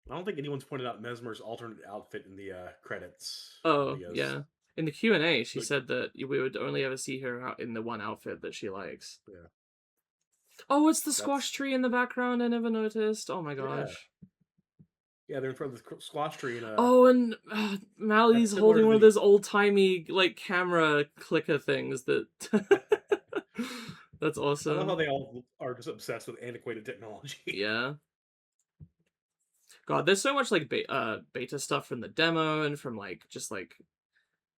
I don't think anyone's pointed out Mesmer's alternate outfit in the credits Oh, videos. yeah. In the Q&A, she Like- said that we would only ever see her out in the one outfit that she likes. Yeah. Oh, it's the squash tree in the background. I never noticed. Oh my Yeah. gosh. Yeah, they're in front of the squash tree and Oh, and Mally's similar holding to one of the- those old-timey like camera clicker things that that's I love how awesome. they all are just obsessed with antiquated technology. Yeah. God, there's so much like beta stuff from the demo and from like just like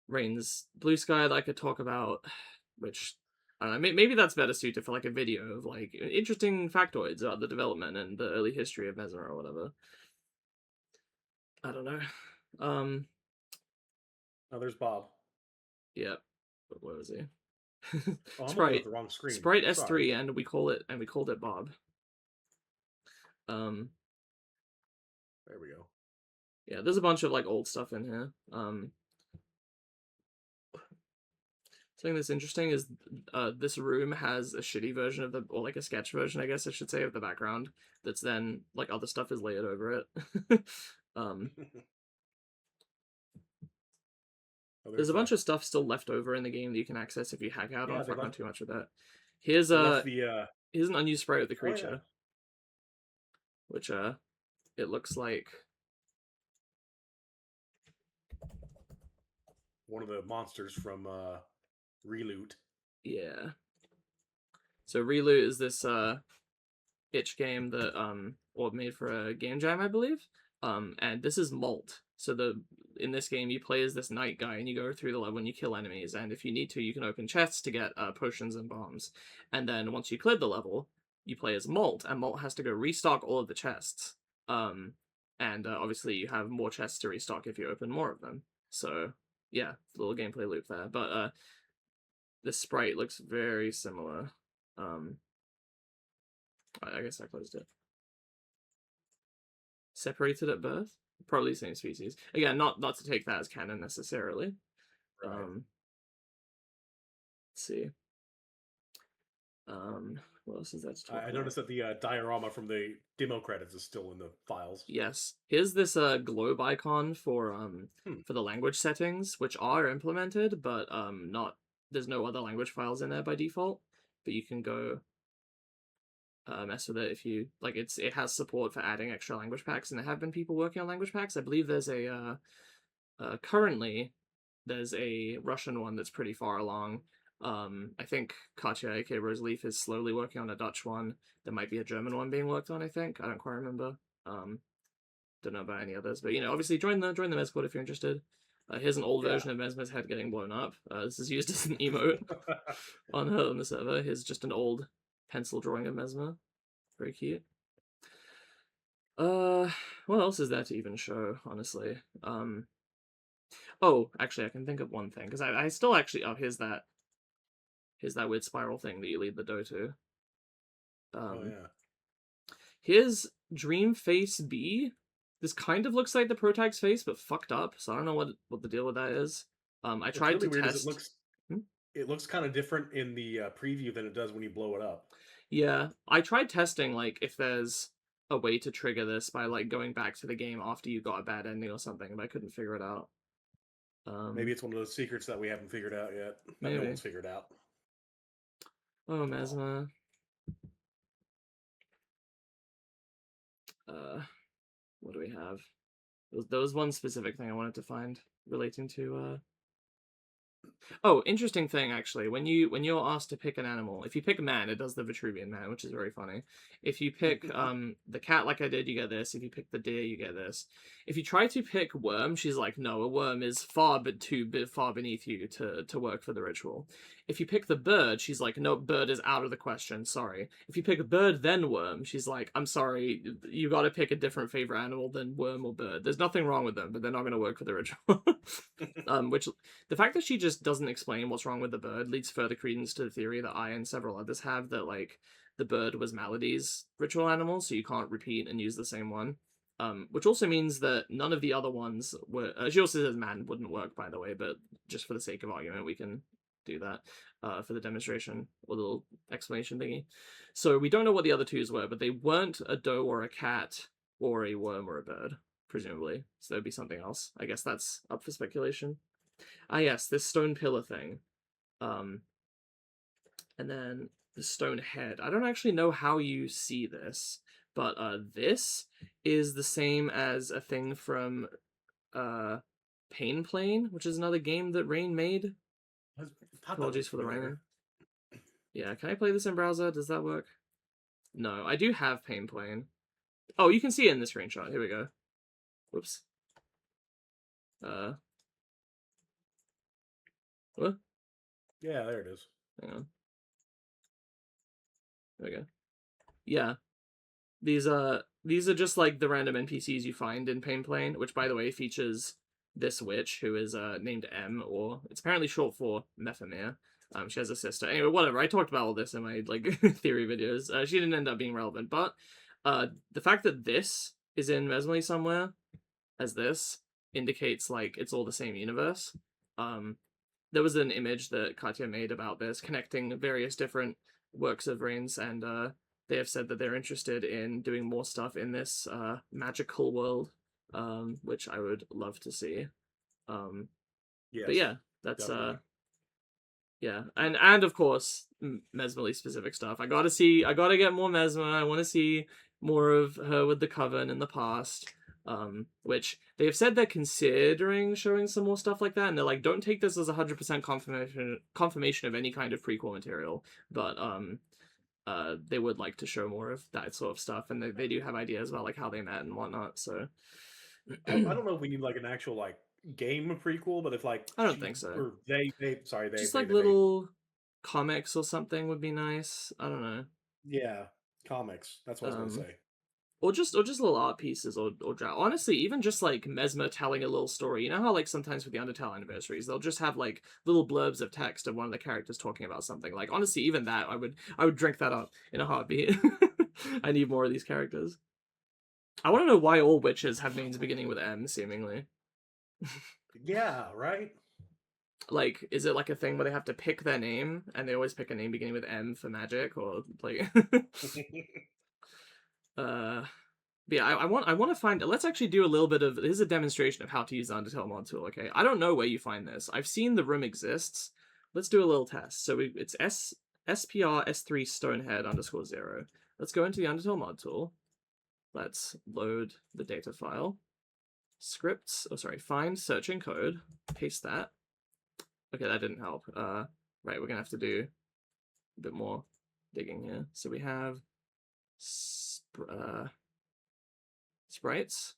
Rain's Blue Sky that I could talk about, which I don't know, maybe that's better suited for like a video of like interesting factoids about the development and the early history of Mesmer or whatever. I don't know. Oh, there's Bob. Yeah. But where was he? Oh, I'm looking Sprite. at the wrong screen. Sprite S3, Sorry. and we called it Bob. There we go. Yeah, there's a bunch of like old stuff in here. Something that's interesting is this room has a shitty version of the, or like a sketch version, I guess I should say, of the background. That's then like other stuff is layered over it. There's a bunch of stuff still left over in the game that you can access if you hack out. I don't fuck around too much with that. Here's here's an unused sprite of the creature, which it looks like one of the monsters from Reloot. Yeah. So Reloot is this itch game that made for a game jam, I believe. And this is Malt. So in this game you play as this knight guy and you go through the level and you kill enemies, and if you need to you can open chests to get potions and bombs. And then once you cleared the level, you play as Malt, and Malt has to go restock all of the chests. And obviously you have more chests to restock if you open more of them. So yeah, little gameplay loop there. But the sprite looks very similar. I guess I closed it. Separated at birth? Probably the same species. Again, not to take that as canon necessarily. Right. Let's see. What else is that to talk I about? noticed that the diorama from the demo credits is still in the files. Yes. Here's this globe icon for the language settings, which are implemented, but there's no other language files in there by default. But you can go mess with it if you like. It has support for adding extra language packs, and there have been people working on language packs. I believe there's a currently there's a Russian one that's pretty far along. I think Katya, aka Roseleaf, is slowly working on a Dutch one. There might be a German one being worked on, I think. I don't quite remember. Don't know about any others, but obviously join the Mesquad if you're interested. Here's an old version of Mesmer's head getting blown up. This is used as an emote on the server. Here's just an old pencil drawing of Mesmer. Very cute. What else is there to even show, honestly? Oh, actually, I can think of one thing, because I still actually... Oh, here's that weird spiral thing that you lead the doe to. Oh, yeah. Here's Dream Face B. This kind of looks like the Protag's face, but fucked up, so I don't know what the deal with that is. I tried to test... It looks kind of different in the preview than it does when you blow it up. Yeah, I tried testing, like, if there's a way to trigger this by, like, going back to the game after you got a bad ending or something, but I couldn't figure it out. Maybe it's one of those secrets that we haven't figured out yet. That no one's figured out. Oh, Mesma. What do we have? There was one specific thing I wanted to find relating to Oh, interesting thing actually. When you're asked to pick an animal, if you pick man, it does the Vitruvian man, which is very funny. If you pick the cat like I did, you get this. If you pick the deer, you get this. If you try to pick worm, she's like, no, a worm is far beneath you to work for the ritual. If you pick the bird, she's like, no, bird is out of the question. Sorry. If you pick a bird then worm, she's like, I'm sorry, you got to pick a different favorite animal than worm or bird. There's nothing wrong with them, but they're not going to work for the ritual. Which the fact that she just doesn't explain what's wrong with the bird leads further credence to the theory that I and several others have that like the bird was Malady's ritual animal, so you can't repeat and use the same one. Which also means that none of the other ones were. She also says man wouldn't work, by the way, but just for the sake of argument, we can do that for the demonstration or little explanation thingy. So we don't know what the other twos were, but they weren't a doe or a cat or a worm or a bird, presumably. So there'd be something else. I guess that's up for speculation. Ah, yes, this stone pillar thing. And then the stone head. I don't actually know how you see this, but this is the same as a thing from Pain Plane, which is another game that Rain made. Apologies for the rhyming. Yeah, can I play this in browser? Does that work? No, I do have Pain Plane. Oh, you can see it in the screenshot. Here we go. Whoops. What? Yeah, there it is. Hang on. There we go. Yeah. These are just like the random NPCs you find in Pain Plane, which by the way features this witch who is named M, or it's apparently short for Mephemere. She has a sister. Anyway, whatever. I talked about all this in my like theory videos. She didn't end up being relevant, but the fact that this is in Mesmalie somewhere as this indicates like it's all the same universe. There was an image that Katya made about this, connecting various different works of Rain's, and they have said that they're interested in doing more stuff in this magical world, which I would love to see. Yes. But yeah, that's definitely. yeah, and of course Mesmalie specific stuff. I gotta get more Mesma. I want to see more of her with the Coven in the past. Which they have said they're considering showing some more stuff like that, and they're like, don't take this as 100% confirmation of any kind of prequel material, but they would like to show more of that sort of stuff, and they do have ideas about like how they met and whatnot. So I don't know if we need like an actual like game prequel, but if like I don't think so. or Just like little comics or something would be nice. I don't know. yeah, comics. That's what I was gonna say. Or just little art pieces or honestly even just like Mesmer telling a little story. You know how like sometimes with the Undertale anniversaries they'll just have like little blurbs of text of one of the characters talking about something. Like honestly even that I would drink that up in a heartbeat. I need more of these characters. I want to know why all witches have names beginning with M seemingly. Yeah, right. Like is it like a thing where they have to pick their name and they always pick a name beginning with M for magic or like But yeah, I want to find. Let's actually do a little bit of. Here's a demonstration of how to use the Undertale mod tool. Okay, I don't know where you find this. I've seen the room exists. Let's do a little test. So it's SPR S3 Stonehead _ 0. Let's go into the Undertale mod tool. Let's load the data file. Scripts. Oh, sorry. Find searching code. Paste that. Okay, that didn't help. Right, we're gonna have to do a bit more digging here. So we have sprites.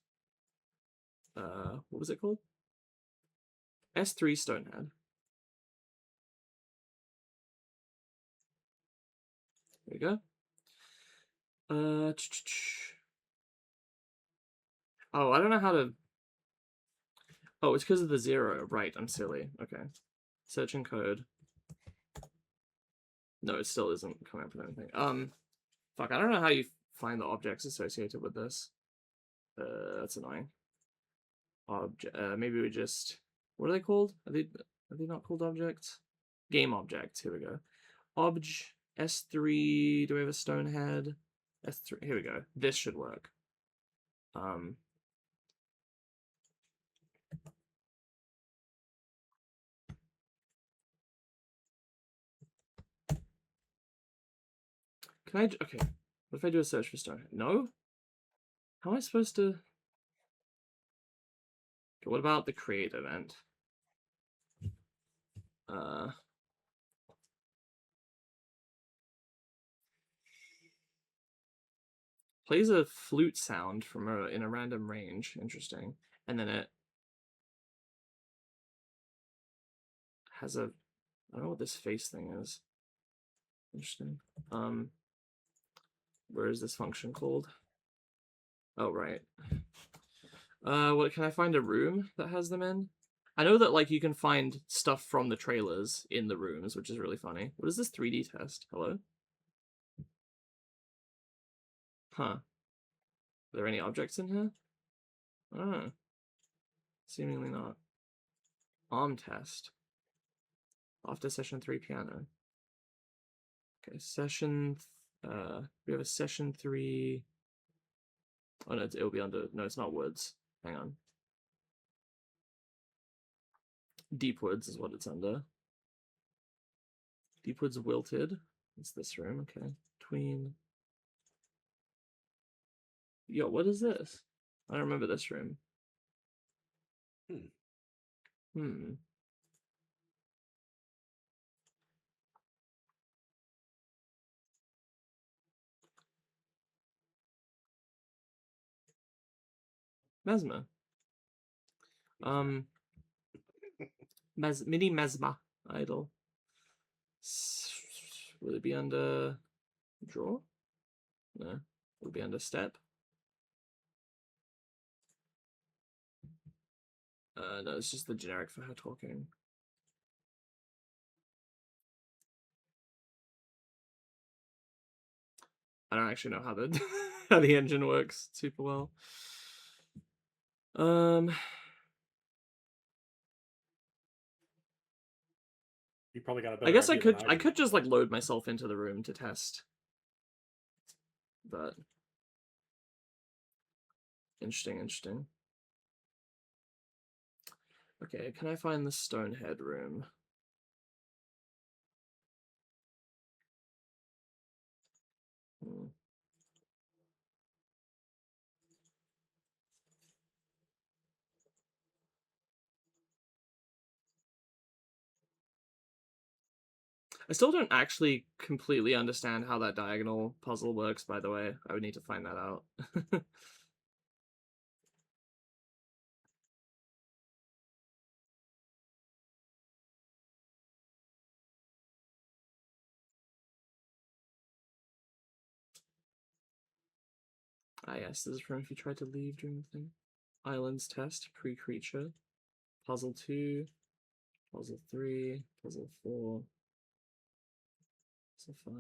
What was it called? S3 Stonehead. There we go. Oh, I don't know how to. Oh, it's because of the 0. Right, I'm silly. Okay. Searching code. No, it still isn't coming up with anything. Fuck, I don't know how you find the objects associated with this. That's annoying. Maybe we just. What are they called? Are they not called objects? Game objects. Here we go. Obj S3. Do we have a stone head? S3. Here we go. This should work. Can I? Okay. What if I do a search for stone head? No. How am I supposed to? Okay, what about the create event? Plays a flute sound from in a random range. Interesting. And then it has a, I don't know what this face thing is. Interesting. Where is this function called? Oh, right. What, can I find a room that has them in? I know that, like, you can find stuff from the trailers in the rooms, which is really funny. What is this 3D test? Hello? Huh. Are there any objects in here? Oh. Seemingly not. Arm test. After session 3 piano. Okay, session... we have a session 3... Oh, no, it'll be under... No, it's not woods. Hang on. Deep woods is what it's under. Deep woods wilted. It's this room, okay. Tween. Yo, what is this? I don't remember this room. Hmm. Mesma. Mini Mesma idol. Will it be under draw? No. Will it be under step? No, it's just the generic for her talking. I don't actually know how the how the engine works super well. You probably got a better I guess idea than I do. could just like load myself into the room to test. But interesting. Okay, can I find the Stonehead room? I still don't actually completely understand how that diagonal puzzle works, by the way. I would need to find that out. Ah, yes, this is from if you tried to leave during the thing. Islands test, pre-creature. Puzzle 2, puzzle 3, puzzle 4, puzzle 5.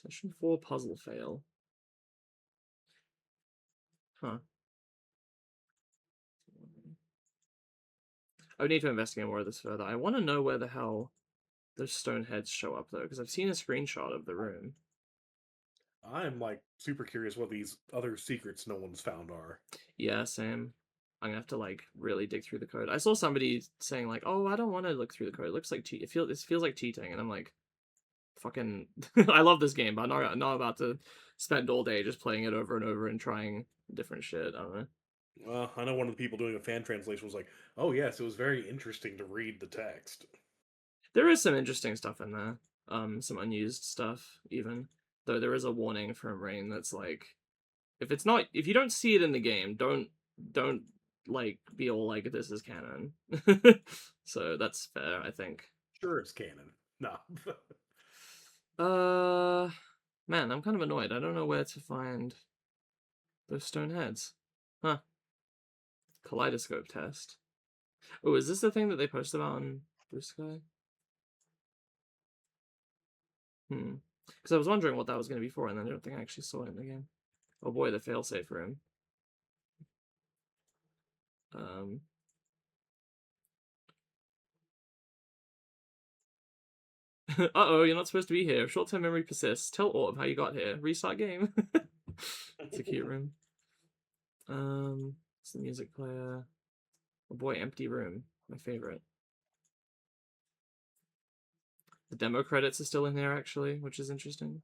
Session 4, puzzle fail. Huh. I would need to investigate more of this further. I want to know where the hell those stone heads show up, though, because I've seen a screenshot of the room. I'm like super curious what these other secrets no one's found are. Yeah, same. I'm gonna have to like really dig through the code. I saw somebody saying like, "Oh, I don't want to look through the code. It looks like cheat. This feels like cheating," and I'm like, "Fucking, I love this game, but I'm not about to spend all day just playing it over and over and trying different shit." I don't know. Well, I know one of the people doing a fan translation was like, "Oh yes, it was very interesting to read the text." There is some interesting stuff in there. Some unused stuff even. Though there is a warning from Rain that's like, if you don't see it in the game, don't like be all like this is canon. So that's fair, I think. Sure, it's canon. No. Man, I'm kind of annoyed. I don't know where to find those stone heads. Huh. Kaleidoscope test. Oh, is this the thing that they posted about on Blue Sky? Because I was wondering what that was going to be for, and then I don't think I actually saw it in the game. Oh boy, the failsafe room. Uh-oh, you're not supposed to be here. Short-term memory persists. Tell Orb how you got here. Restart game. It's a cute room. It's the music player. Oh boy, empty room. My favorite. The demo credits are still in there, actually, which is interesting.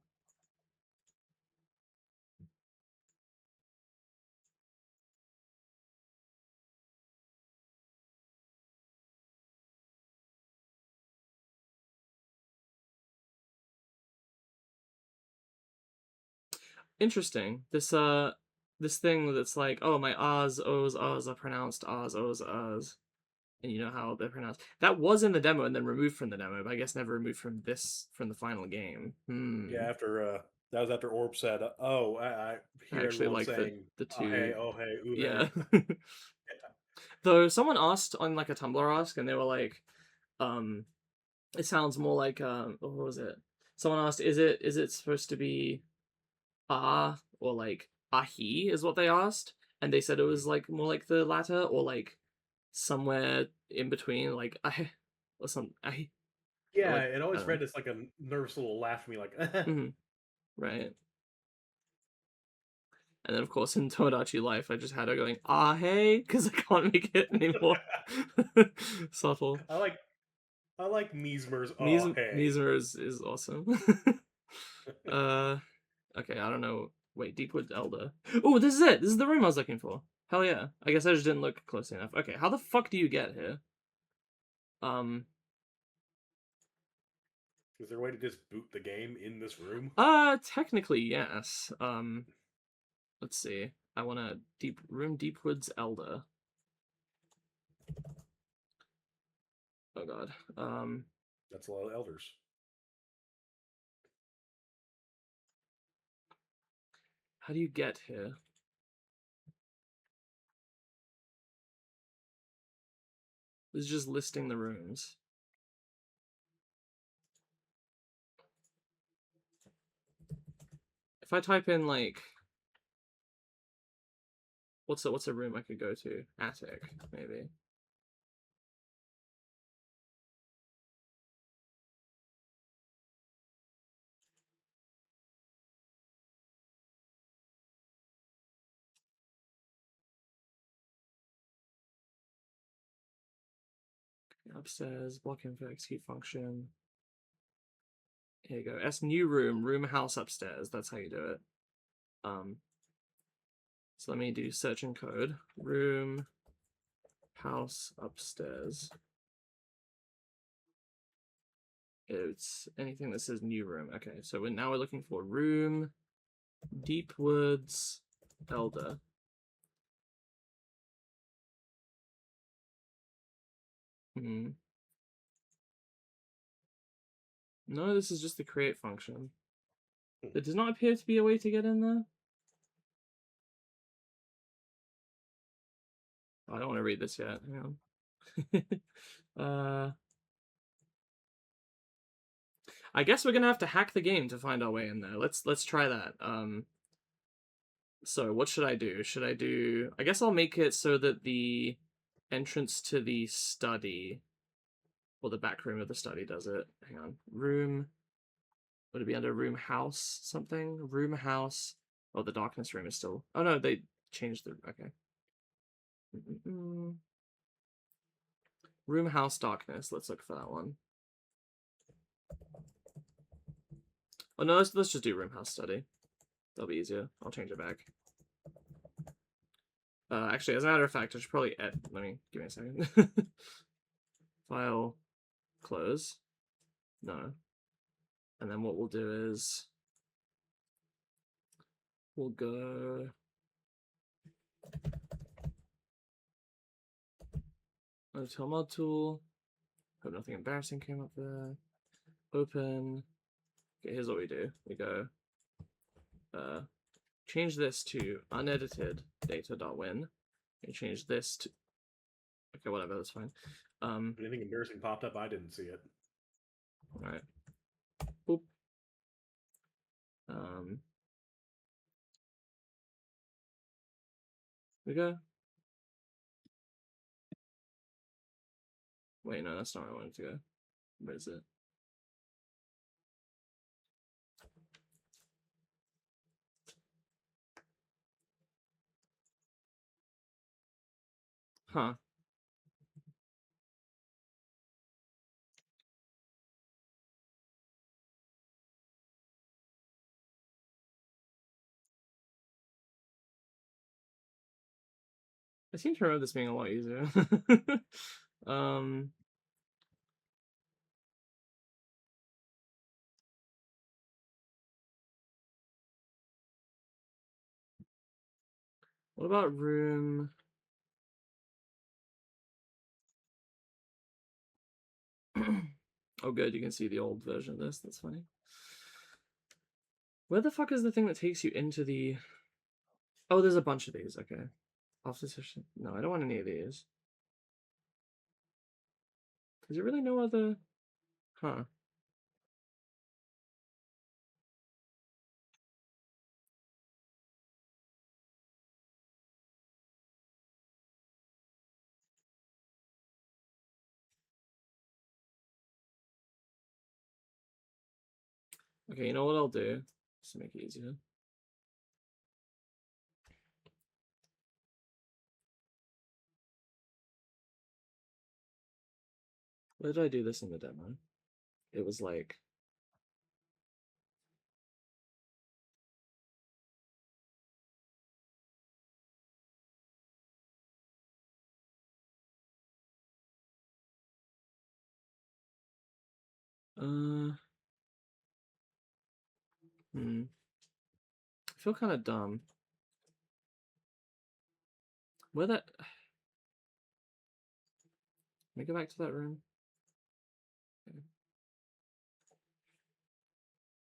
Interesting. This thing that's like, oh, my ahs, ohs, ahs are pronounced ahs, ohs, ahs, and you know how they're pronounced. That was in the demo and then removed from the demo, but I guess never removed from the final game. Yeah, after that was after Orb said, "Oh, I I hear actually everyone like saying, the oh hey, two. oh hey, ooh Yeah. hey." Though someone asked on like a Tumblr ask, and they were like, um, it sounds more like what was it? Someone asked, is it supposed to be ah or like ahi is what they asked, and they said it was like more like the latter or like somewhere in between, like ah or some ahi or Yeah, like it I always don't know. read as like a nervous little laugh to me, like, Hmm. Right. And then of course in Tomodachi Life, I just had her going ah hey because I can't make it anymore subtle. I like I like Mesmer's Mies oh hey. Miesmer is awesome. uh, okay, I don't know. Wait, Deepwood Elder. Oh, this is it. This is the room I was looking for. Hell yeah. I guess I just didn't look closely enough. Okay, how the fuck do you get here? Um, Is there a way to just boot the game in this room? technically yes. Let's see. I want to Deepwood's Elder. Oh god. That's a lot of elders. How do you get here? This is just listing the rooms. If I type in like what's a room I could go to? Attic, maybe. Upstairs, block info, execute function. Here you go. S new room house upstairs. That's how you do it. So let me do search and code. Room house upstairs. It's anything that says new room. Okay, so we're looking for room Deep Woods Elder. Hmm. No, this is just the create function. There does not appear to be a way to get in there. I don't want to read this yet. Hang on. I guess we're gonna have to hack the game to find our way in there. Let's try that. So what should I do? Should I do? I guess I'll make it so that the entrance to the study or the back room of the study does it. Hang on. Room. Would it be under room house something? Room house. Oh, the darkness room is still. Oh no, they changed the. Okay. Room house darkness. Let's look for that one. Oh no, let's just do room house study. That'll be easier. I'll change it back. Actually, as a matter of fact, I should probably edit. Give me a second. File, close. No. And then what we'll do is we'll go Hotel Mod Tool. Hope nothing embarrassing came up there. Open. Okay, here's what we do. We go change this to unedited data.win. And change this to okay, whatever, that's fine. Anything embarrassing popped up, I didn't see it. Alright. Boop. We go. Wait, no, that's not where I wanted to go. Where is it? Huh. I seem to remember this being a lot easier. um, What about room? Oh, good. You can see the old version of this. That's funny. Where the fuck is the thing that takes you into the... Oh, there's a bunch of these. Okay. Office session. No, I don't want any of these. Is there really no other... Huh. Okay, you know what I'll do? Just to make it easier. Where did I do this in the demo? It was like... I feel kind of dumb. Where that... Let me go back to that room.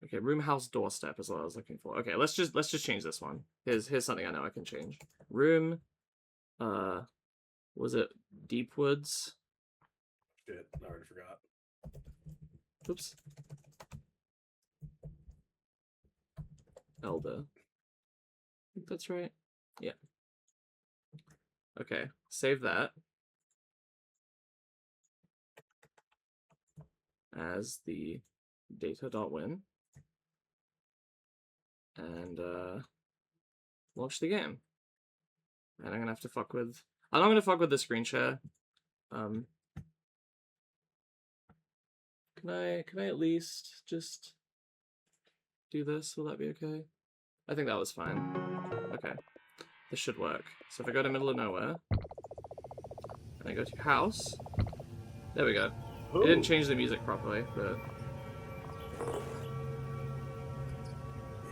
Okay, room, house, doorstep is what I was looking for. Okay, let's just change this one. Here's something I know I can change. Room, was it Deep Woods? Shit, I already forgot. Oops. Elder. I think that's right. Yeah. Okay, save that as the data.win and launch the game. And I'm gonna have to fuck with... I'm not gonna fuck with the screen share. Can I at least just do this? Will that be okay? I think that was fine. Okay. This should work. So if I go to middle of nowhere, and I go to house, there we go. It didn't change the music properly, but...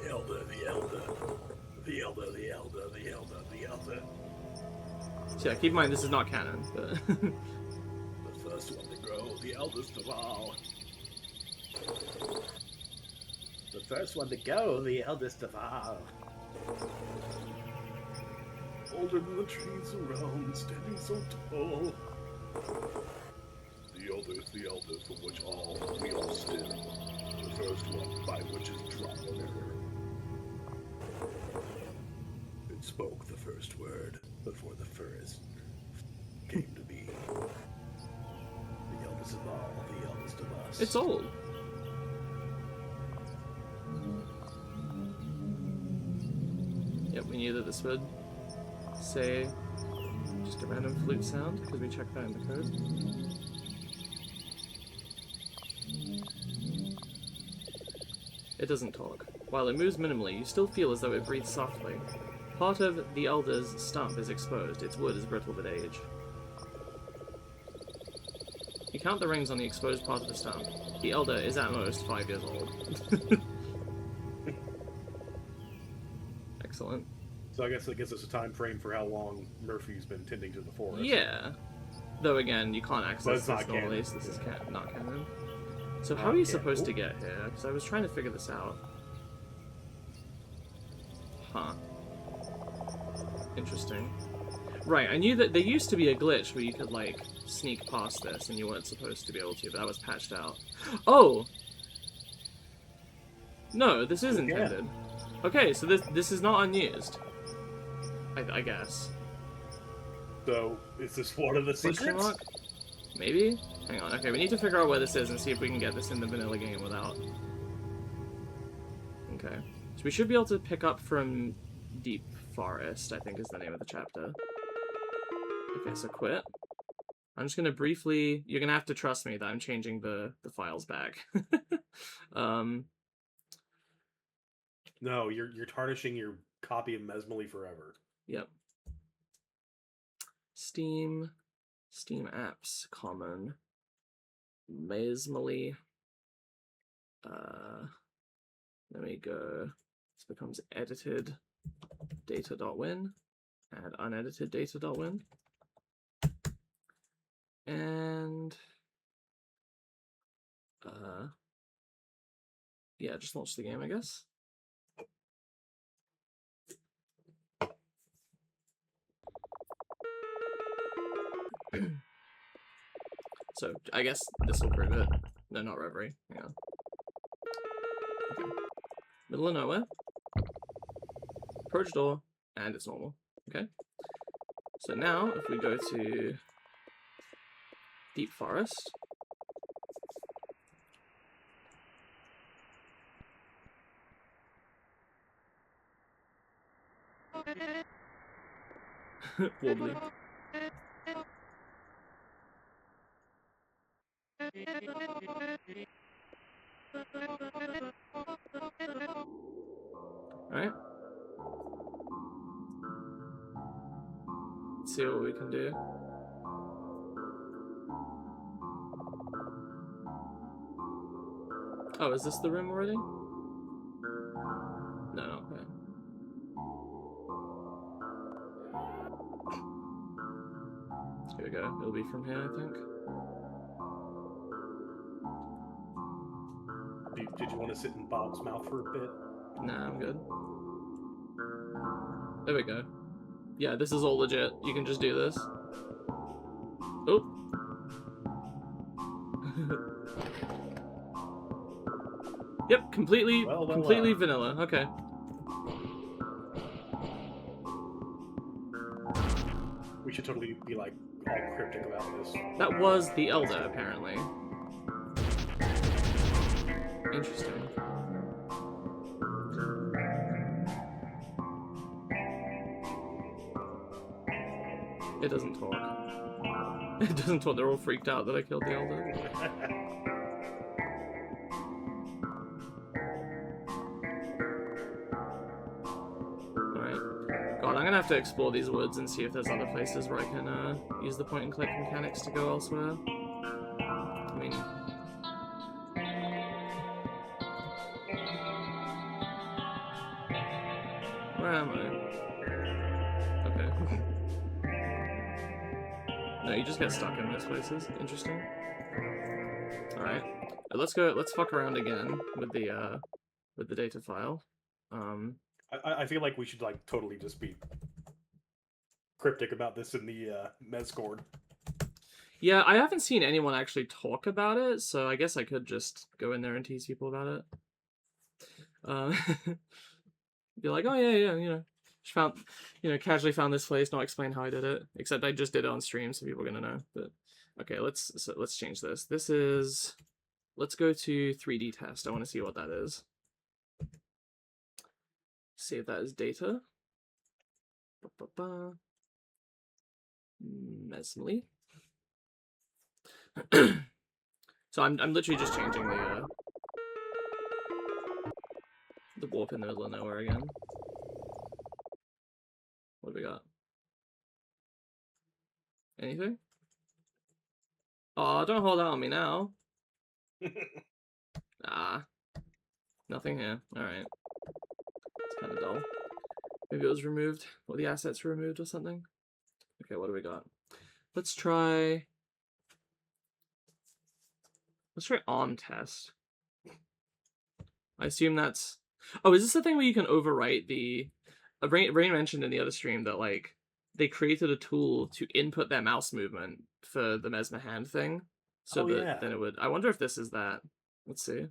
The Elder, the Elder. The Elder, the Elder, the Elder, the Elder. So yeah, keep in mind this is not canon, but... The first one to grow, the eldest of all. The first one to go, the eldest of all. Older than the trees around, standing so tall. The elder from which all we all stand. The first one by which is dropped never. It spoke the first word before the first came to be. The eldest of all, the eldest of us. It's old. Yep, we knew that this would say just a random flute sound, because we checked that in the code. It doesn't talk. While it moves minimally, you still feel as though it breathes softly. Part of the Elder's stump is exposed, its wood is brittle with age. You count the rings on the exposed part of the stump. The Elder is at most 5 years old. Excellent. So I guess it gives us a time frame for how long Murphy's been tending to the forest. Yeah. Though again, you can't But access it's this not normally, canon. so this is Yeah. not canon. So how Not are you canon. supposed to Ooh. get here? Because I was trying to figure this out. Huh. Interesting. Right, I knew that there used to be a glitch where you could, like, sneak past this and you weren't supposed to be able to, but that was patched out. Oh! No, this is Yeah. intended. Okay, so this is not unused. I guess. So, is this one of the Question secrets? mark? Maybe? Hang on, okay, we need to figure out where this is and see if we can get this in the vanilla game without... Okay. So we should be able to pick up from Deep Forest, I think is the name of the chapter. Okay, so quit. I'm just gonna briefly... You're gonna have to trust me that I'm changing the files back. No, you're tarnishing your copy of Mesmalie forever. Yep. Steam apps, common, Mesmalie. Let me go. This becomes edited data.win. Add unedited data.win. And yeah, just launch the game, I guess. So I guess this will prove it. No, not Reverie. Hang on. Okay. Middle of nowhere. Approach door, and it's normal. Okay. So now, if we go to Deep Forest. Wobbly. Alright. Let's see what we can do. Oh, is this the room already? No, okay. Here we go. It'll be from here, I think. Did you want to sit in Bob's mouth for a bit? Nah, I'm good. There we go. Yeah, this is all legit. You can just do this. Oh. Yep, completely vanilla. Okay. We should totally be like all cryptic about this. That was the Elder, apparently. Interesting. It doesn't talk. It doesn't talk. They're all freaked out that I killed the Elder. Alright. God, I'm gonna have to explore these woods and see if there's other places where I can use the point and click mechanics to go elsewhere. I mean... Where am I? Okay. No, you just get stuck in those places. Interesting. Alright. Let's go, let's fuck around again with the data file. I feel like we should like totally just be cryptic about this in the Mescord. Yeah, I haven't seen anyone actually talk about it, so I guess I could just go in there and tease people about it. Be like, oh yeah, you know, just found, you know, casually found this place, not explain how I did it, except I just did it on stream, so people are gonna know. But okay, let's change this. This is, let's go to 3D test. I want to see what that is. Save that as data. Mesmalie. So I'm literally just changing the warp in the middle of nowhere again. What do we got? Anything? Oh, don't hold out on me now. Ah, nothing here. Alright. It's kind of dull. Maybe it was removed, or the assets were removed or something. Okay, what do we got? Let's try arm test. I assume that's... Oh, is this the thing where you can overwrite the... Rain mentioned in the other stream that, like, they created a tool to input their mouse movement for the Mesmer hand thing. So then it would... I wonder if this is that. Let's see.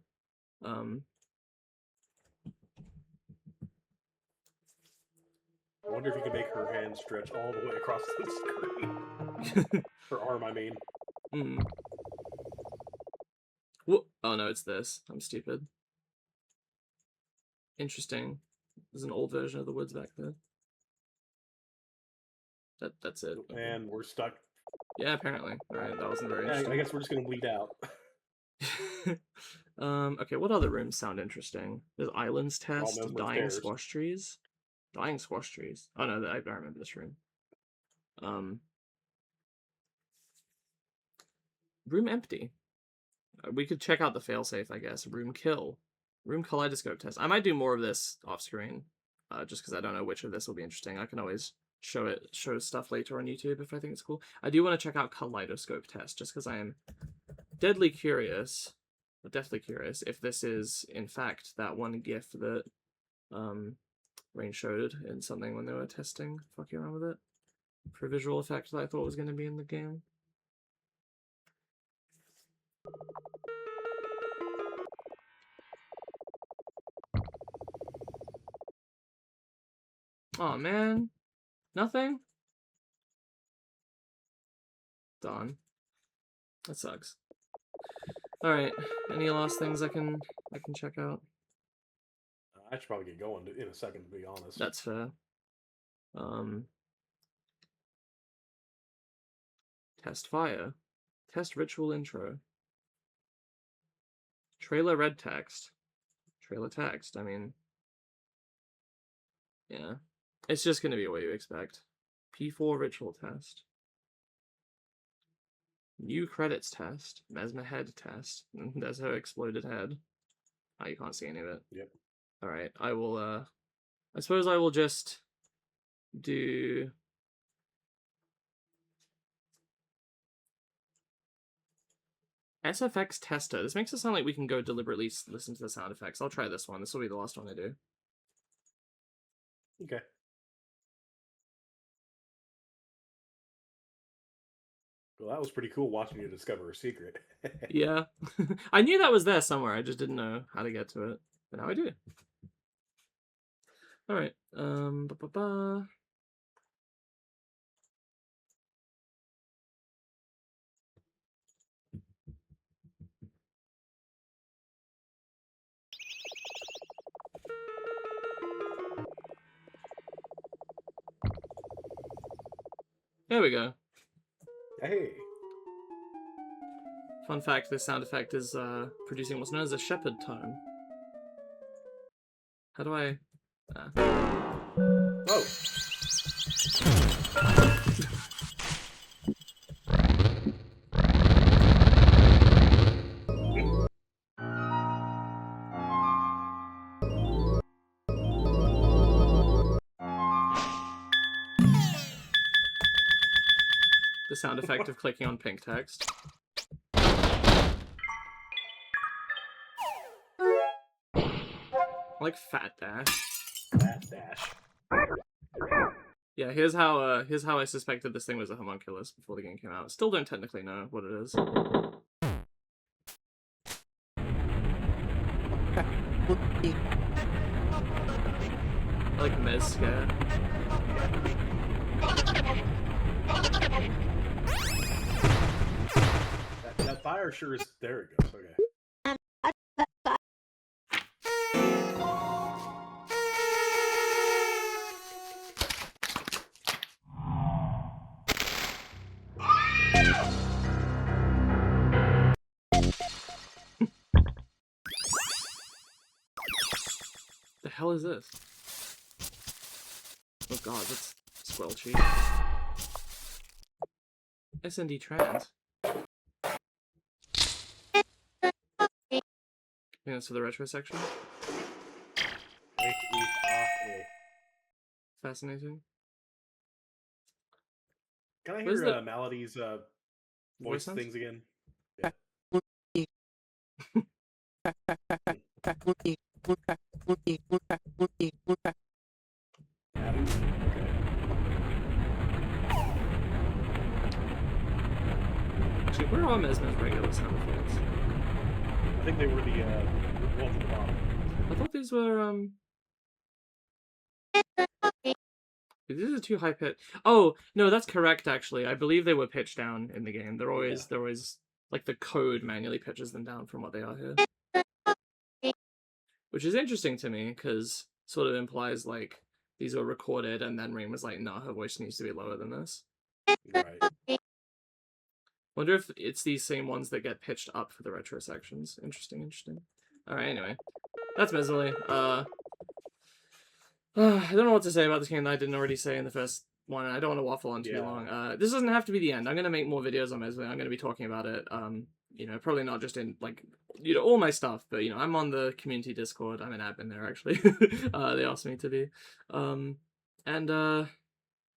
I wonder if you can make her hand stretch all the way across the screen. Her arm, I mean. Hmm. Whoa. Oh no, it's this. I'm stupid. Interesting. There's an old version of the woods back there. That's it. Okay. And we're stuck. Yeah, apparently. Alright, that wasn't very interesting. I guess we're just gonna bleed out. Okay, what other rooms sound interesting? There's Islands Test, Almost Dying stairs. Squash Trees. Dying Squash Trees. Oh no, I remember this room. Room empty. We could check out the failsafe, I guess. Room kill. Room kaleidoscope test. I might do more of this off screen, just because I don't know which of this will be interesting. I can always show stuff later on YouTube if I think it's cool. I do want to check out Kaleidoscope Test just because I am deathly curious if this is in fact that one GIF that Rain showed in something when they were fucking around with it for a visual effect that I thought was going to be in the game. Oh man, nothing. Darn, that sucks. All right, any last things I can check out? I should probably get going in a second, to be honest. That's fair. Test fire. Test ritual intro. Trailer red text. Trailer text, I mean... yeah. It's just gonna be what you expect. P4 ritual test. New credits test. Mesma head test. There's her exploded head. Oh, you can't see any of it. Yep. Alright, I will, I suppose I will just do... SFX tester. This makes it sound like we can go deliberately listen to the sound effects. I'll try this one. This will be the last one I do. Okay. Well, that was pretty cool watching you discover a secret. Yeah. I knew that was there somewhere. I just didn't know how to get to it. But now I do. Alright. Ba-ba-ba. There we go. Hey. Fun fact, this sound effect is producing what's known as a shepherd tone. How do I... Oh. The sound effect of clicking on pink text. Like Fat Dash. Fat Dash. Yeah, here's how I suspected this thing was a homunculus before the game came out. Still don't technically know what it is. I like Mez scare. That fire sure is... there it goes, okay. The hell is this? Oh god, that's squelchy. SND trans. I think that's for the retro section. Fascinating. Can I Where's hear the- Melody's Voice voice sounds? things again? Actually, where are Mesma's regular sound effects? I think they were the ones at the bottom. I thought these were, these are too high pitched. Oh, no, that's correct, actually. I believe they were pitched down in the game. They're always, like, the code manually pitches them down from what they are here. Which is interesting to me, because sort of implies, like, these were recorded, and then Rain was like, nah, her voice needs to be lower than this. Right. Wonder if it's these same ones that get pitched up for the retro sections. Interesting, interesting. Alright, anyway. That's Mesmalie. I don't know what to say about this game that I didn't already say in the first one. I don't want to waffle on too long. This doesn't have to be the end. I'm going to make more videos on Mesmalie. I'm going to be talking about it. You know, probably not just in, like, you know, all my stuff, but, you know, I'm on the community Discord. I'm an admin there, actually. They asked me to be.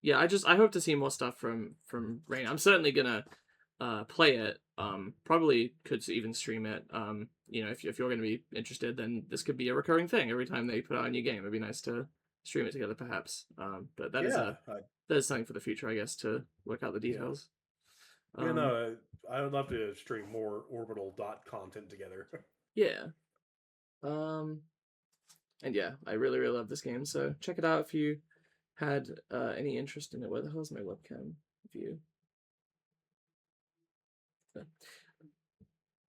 yeah, I hope to see more stuff from Rain. I'm certainly gonna play it. Probably could even stream it. You know, if you're gonna be interested, then this could be a recurring thing. Every time they put out a new game, it'd be nice to stream it together, perhaps. But Yeah, that is something for the future, I guess, to work out the yeah, details. yeah. Um, No, I would love to stream more orbital dot content together. yeah. Um, and yeah, I really really love this game. So check it out if you had any interest in it. Where the hell's my webcam view?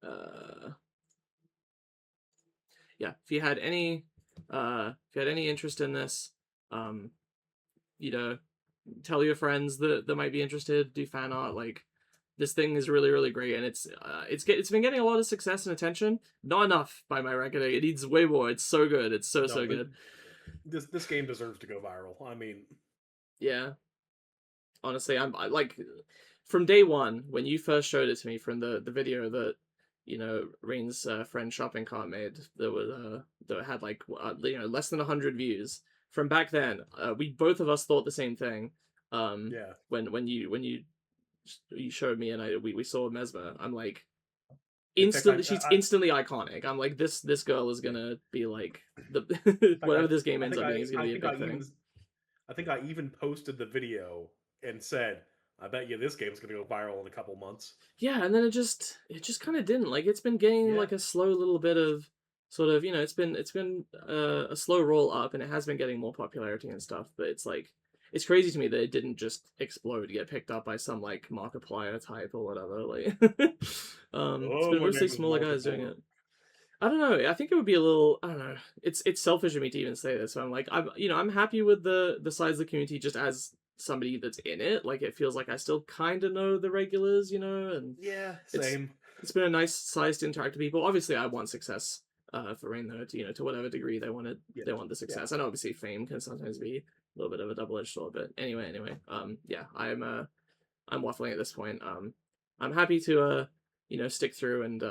Uh, yeah, if you had any interest in this, um, you know, tell your friends that might be interested. Do fan art. Like, this thing is really really great, and it's been getting a lot of success and attention. Not enough by my reckoning. It needs way more. It's so good. It's so No, good. this game deserves to go viral. I mean, Yeah, honestly, like from day one when you first showed it to me from the video that Rain's friend shopping cart made that had like less than 100 views. From back then, we both of us thought the same thing. yeah. When you showed me and we saw Mesma, I'm like In fact, instantly she's instantly iconic. I'm like this girl is gonna be like the whatever this game I ends think up being is gonna I be a think big thing. I think I even posted the video and said, "I bet you this game's gonna go viral in a couple months." Yeah, and then it just kind of didn't. Like, it's been getting Yeah, like a slow little bit of sort of, it's been a slow roll up, and it has been getting more popularity and stuff. But it's like it's crazy to me that it didn't just explode, get picked up by some like Markiplier type or whatever. Like, it's oh, been my mostly name is smaller guys doing Markiplier. it. I don't know. I think it would be a little. I don't know. It's selfish of me to even say this. So I'm like, I'm happy with the size of the community just as somebody that's in it. Like, it feels like I still kind of know the regulars, and Yeah, it's same. it's been a nice size to interact with people. Obviously, I want success for Rain though. To whatever degree Yeah, they want the yeah. success. And obviously, fame can sometimes be a little bit of a double edged sword. But anyway. Yeah, I'm waffling at this point. I'm happy to stick through and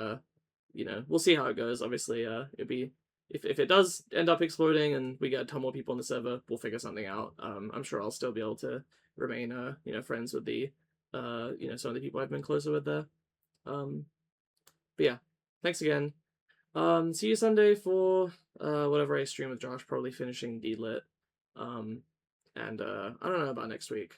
we'll see how it goes. Obviously, it'd be if it does end up exploding and we get a ton more people on the server, we'll figure something out. I'm sure I'll still be able to remain friends with the some of the people I've been closer with there. Um, but yeah, thanks again. See you Sunday for whatever I stream with Josh, probably finishing D-Lit. Um, and I don't know about next week.